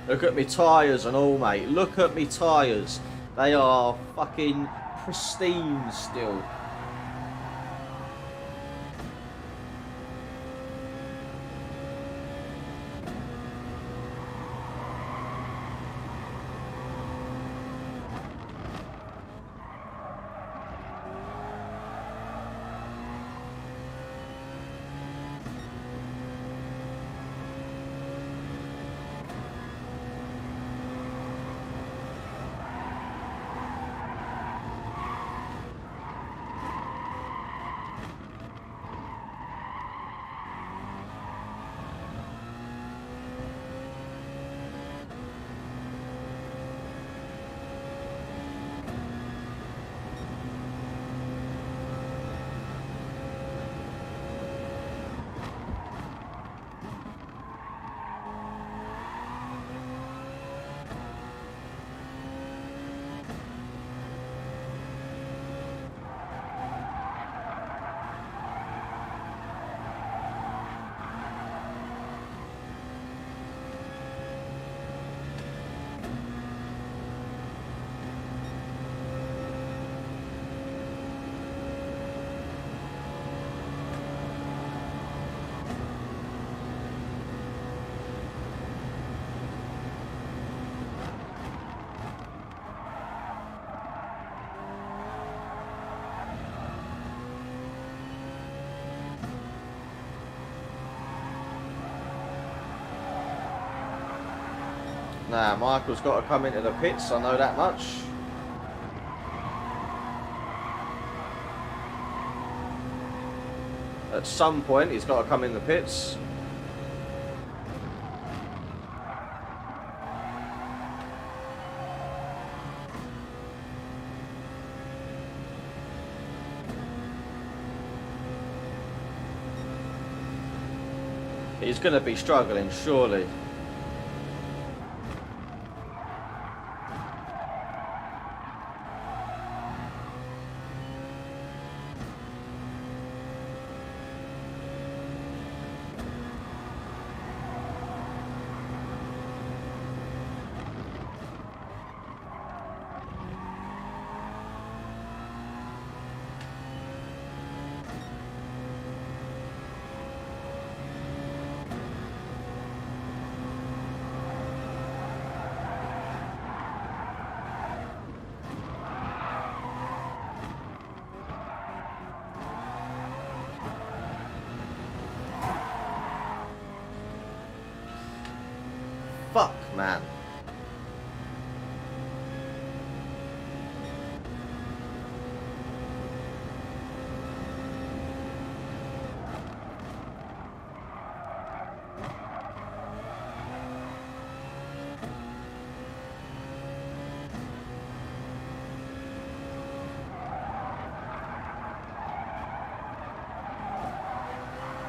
Look at me tyres and all, mate. Look at me tyres. They are fucking pristine still. Nah, Michael's got to come into the pits, I know that much. At some point, he's got to come in the pits. He's going to be struggling, surely. Fuck, man.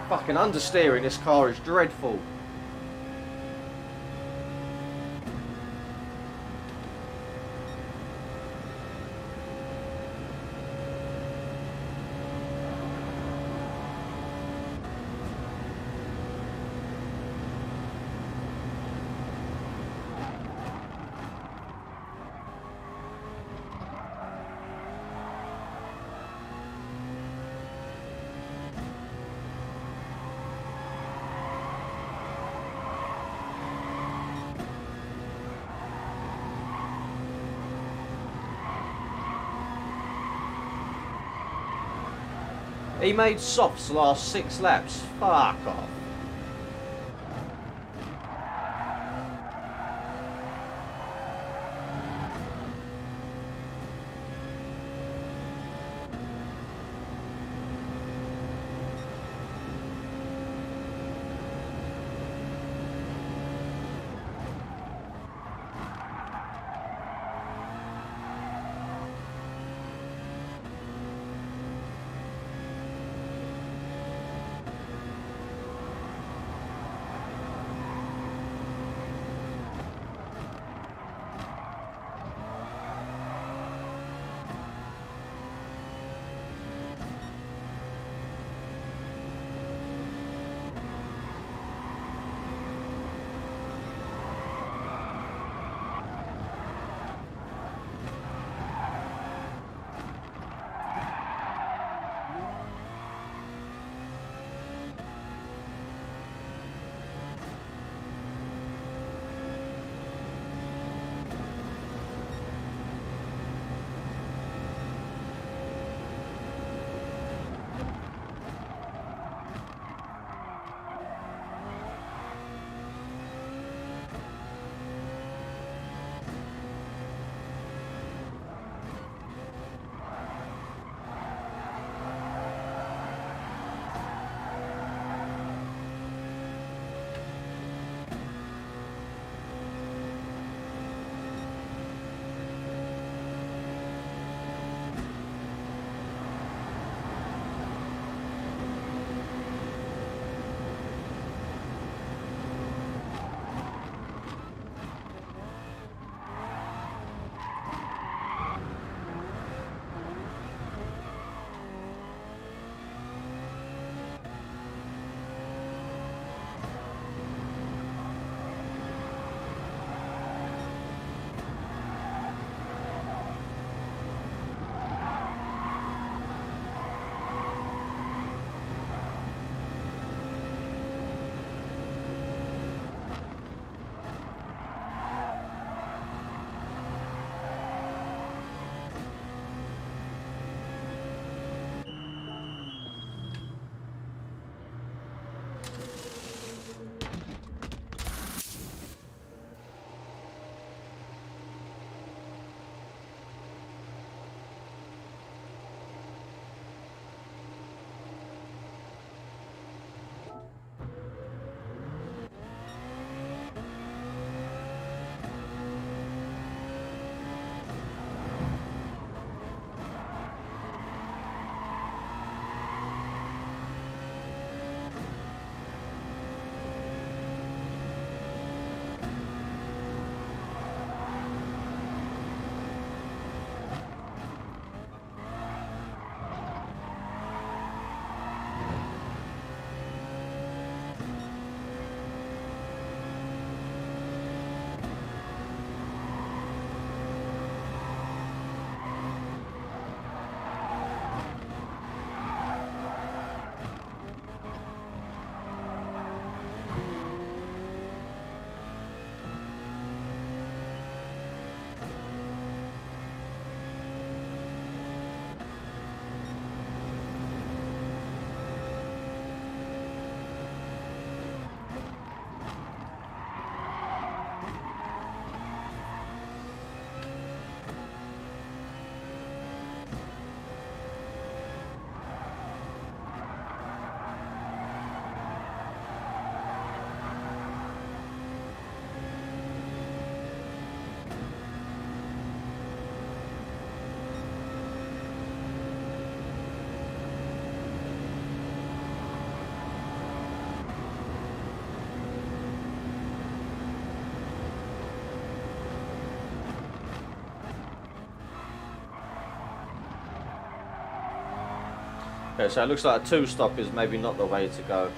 Fucking understeering this car is dreadful. He made softs the last 6 laps. Fuck off. Okay, so it looks like a 2-stop is maybe not the way to go.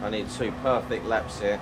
I need 2 perfect laps here.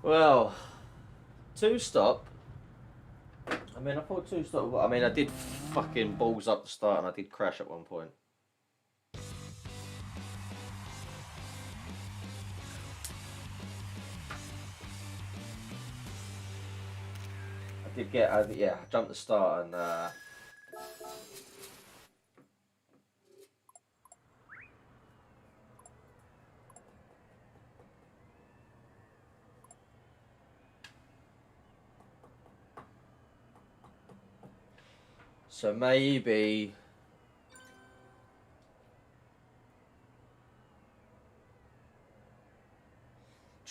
Well, 2-stop. I mean, I thought 2-stop. I mean, I did fucking balls up the start, and I did crash at one point. I jumped the start and. So maybe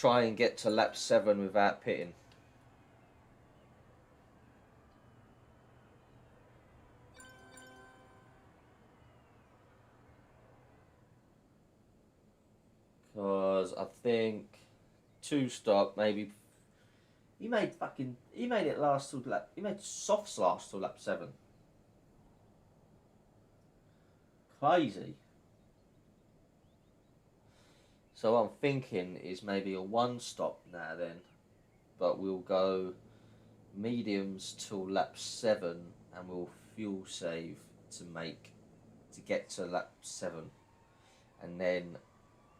try and get to lap 7 without pitting. Because I think 2-stop, maybe. He made it last till lap. He made softs last till lap 7. Crazy. So what I'm thinking is maybe a 1-stop now then, but we'll go mediums till lap 7, and we'll fuel save to get to lap 7, and then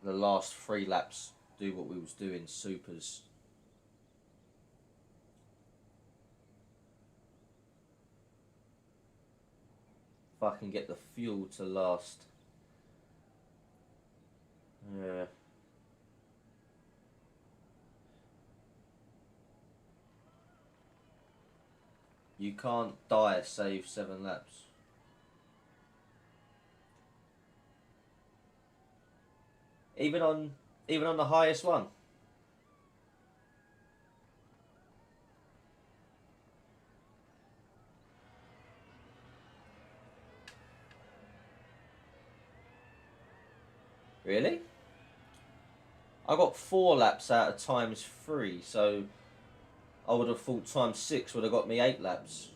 the last 3 laps do what we was doing supers. If I can get the fuel to last. Yeah. You can't die save 7 laps. Even on the highest one. Really? I got 4 laps out of times 3, so I would have thought times 6 would have got me 8 laps.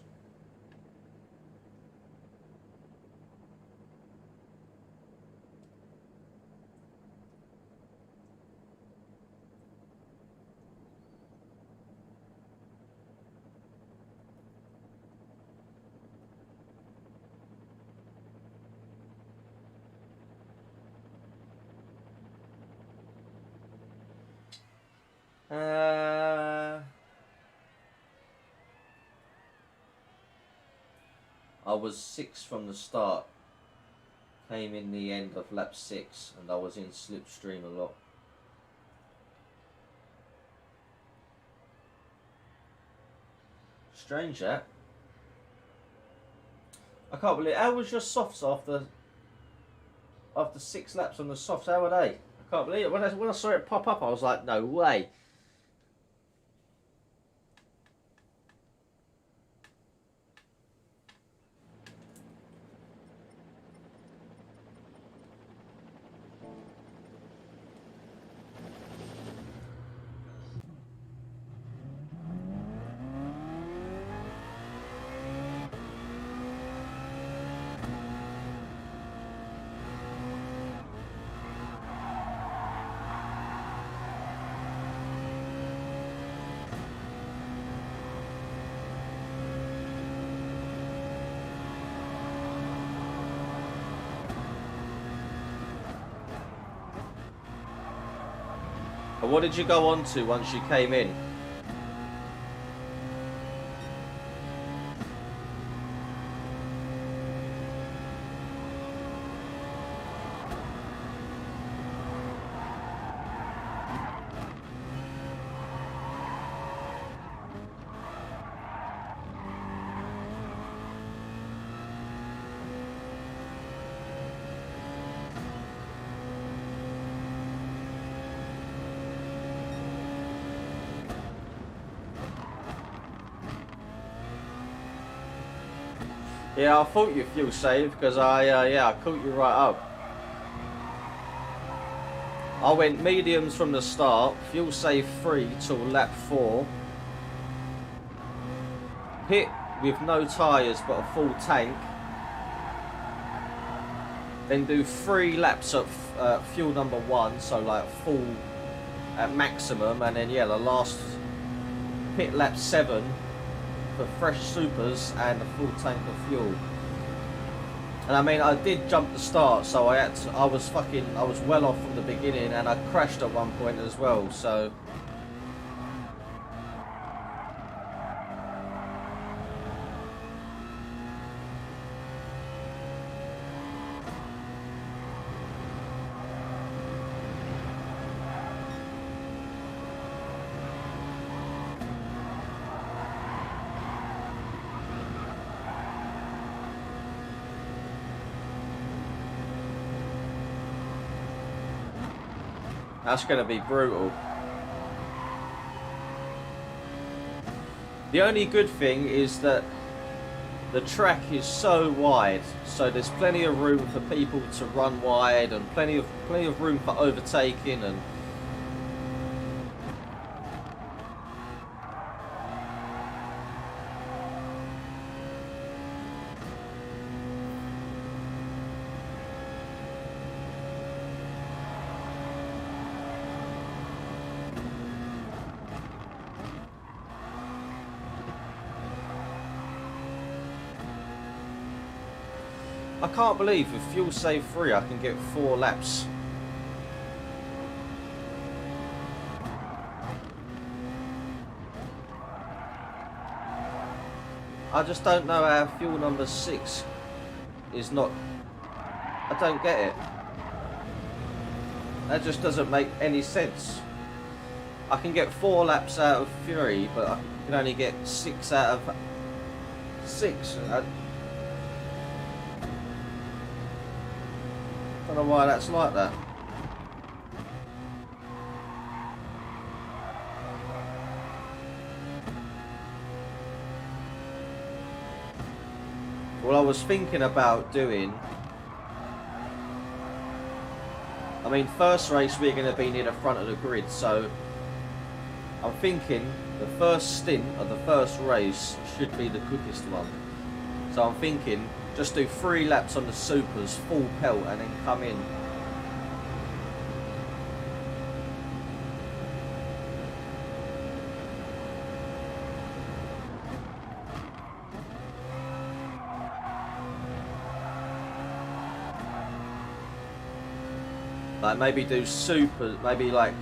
I was 6 from the start. Came in the end of lap 6, and I was in slipstream a lot. Strange that. I can't believe. How was your softs after 6 laps on the softs? How were they? I can't believe it. When I saw it pop up, I was like, no way. But what did you go on to once you came in? Yeah, I thought you fuel saved because I caught you right up. I went mediums from the start, fuel save 3 till lap 4. Pit with no tyres but a full tank. Then do 3 laps of fuel number 1, so like full at maximum, and then yeah, the last pit lap 7 for fresh supers and a full tank of fuel. And I mean, I did jump the start, so I was well off from the beginning, and I crashed at one point as well, so that's going to be brutal. The only good thing is that the track is so wide, so there's plenty of room for people to run wide and plenty of room for overtaking. And I can't believe with fuel save 3 I can get 4 laps. I just don't know how fuel number 6 is not... I don't get it. That just doesn't make any sense. I can get 4 laps out of 3, but I can only get 6 out of 6. I don't know why that's like that. Well, I was thinking about doing... I mean, first race we're going to be near the front of the grid, so I'm thinking the first stint of the first race should be the quickest one. So I'm thinking just do 3 laps on the supers, full pelt, and then come in. Like maybe do super, maybe like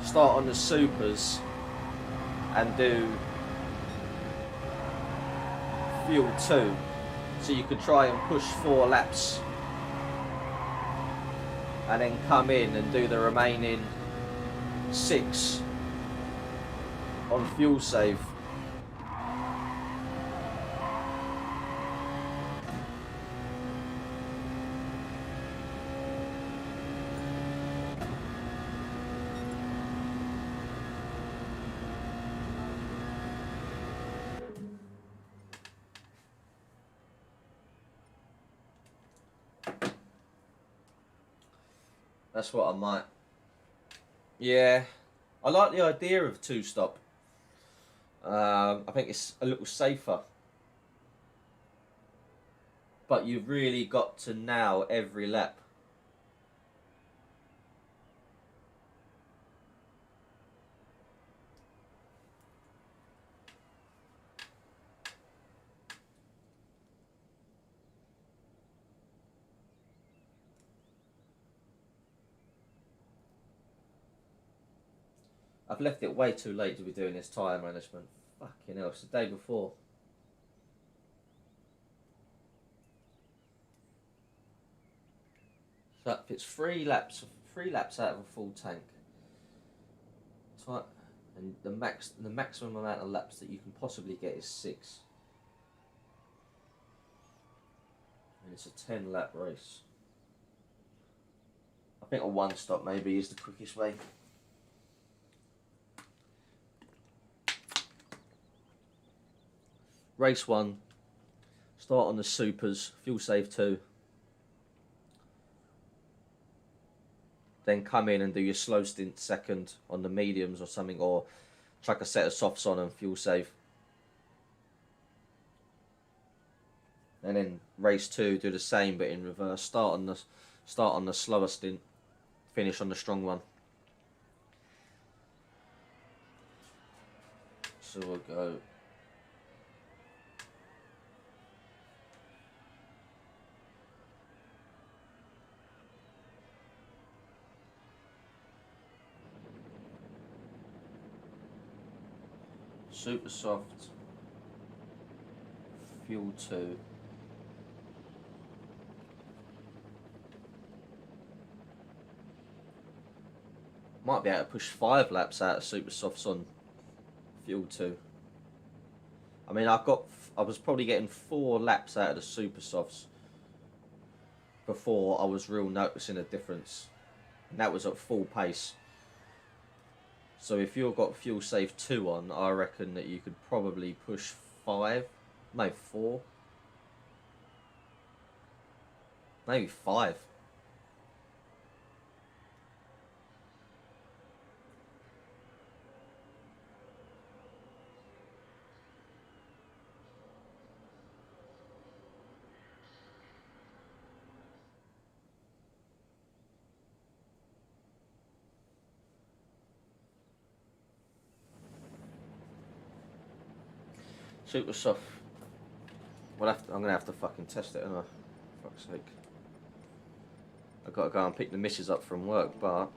start on the supers and do fuel 2, so you could try and push 4 laps and then come in and do the remaining 6 on fuel save. That's what I might. Yeah, I like the idea of 2-stop. I think it's a little safer. But you've really got to nail every lap. I've left it way too late to be doing this tyre management. Fucking hell, it's the day before. So if it's 3 laps out of a full tank. And the maximum amount of laps that you can possibly get is 6. And it's a 10-lap race. I think a 1-stop maybe is the quickest way. Race 1, start on the supers, fuel save 2. Then come in and do your slow stint second on the mediums or something, or chuck a set of softs on and fuel save. And then race 2, do the same but in reverse. Start on the slower stint, finish on the strong one. So we'll go. Super soft, fuel 2. Might be able to push 5 laps out of super softs on fuel 2. I mean, I was probably getting 4 laps out of the super softs before I was real noticing a difference, and that was at full pace. So if you've got fuel save 2 on, I reckon that you could probably push 5, maybe 4, maybe 5. Super soft. I'm gonna have to fucking test it, aren't I? For fuck's sake. I've got to go and pick the missus up from work, but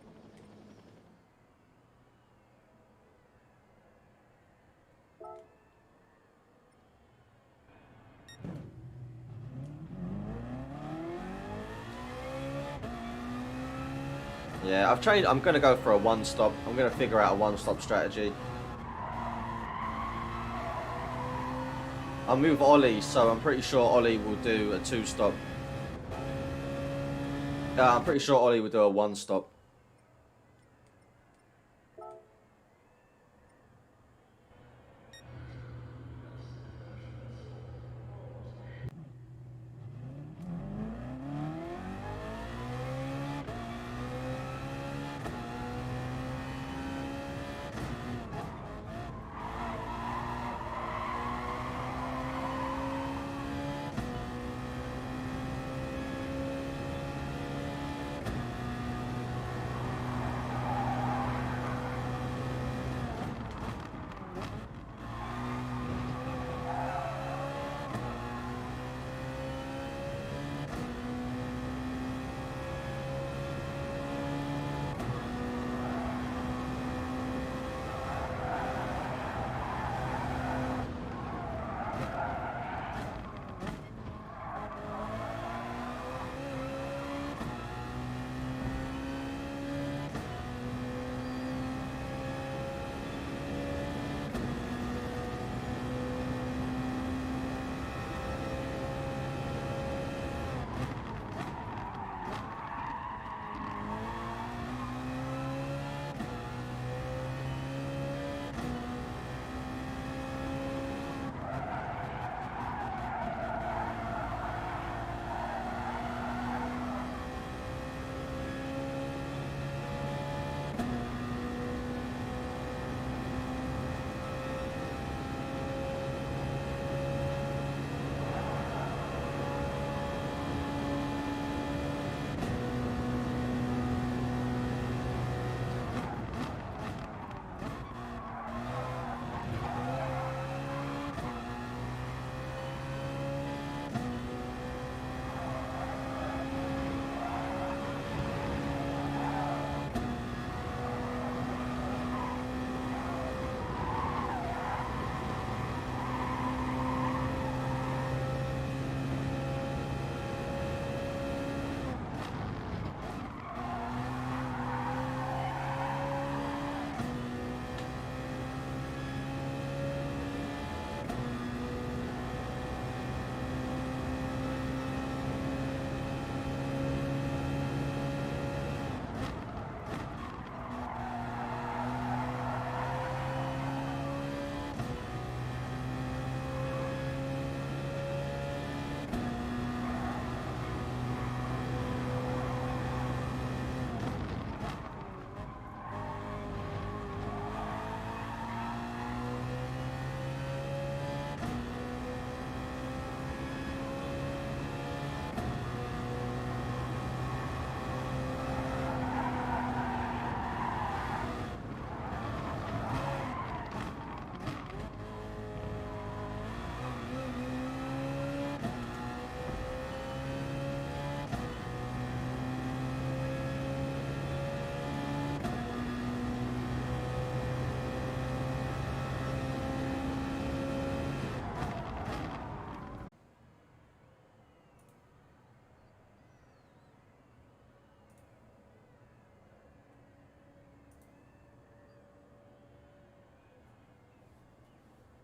yeah, I'm gonna go for a one-stop. I'm gonna figure out a one-stop strategy. I'll move Ollie, so I'm pretty sure Ollie will do a 2-stop. I'm pretty sure Ollie will do a 1-stop.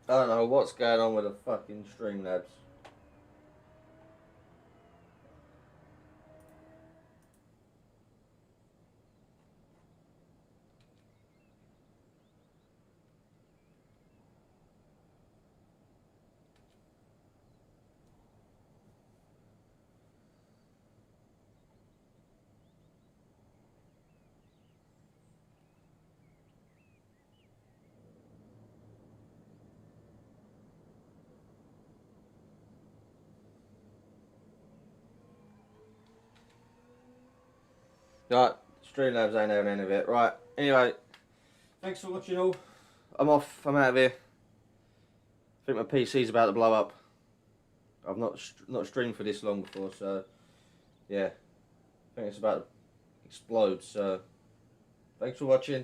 I don't know what's going on with the fucking Streamlabs. Right, Streamlabs ain't having any of it. Right, anyway, thanks for watching all. I'm off, I'm out of here. I think my PC's about to blow up. I've not streamed for this long before, so yeah, I think it's about to explode, so thanks for watching.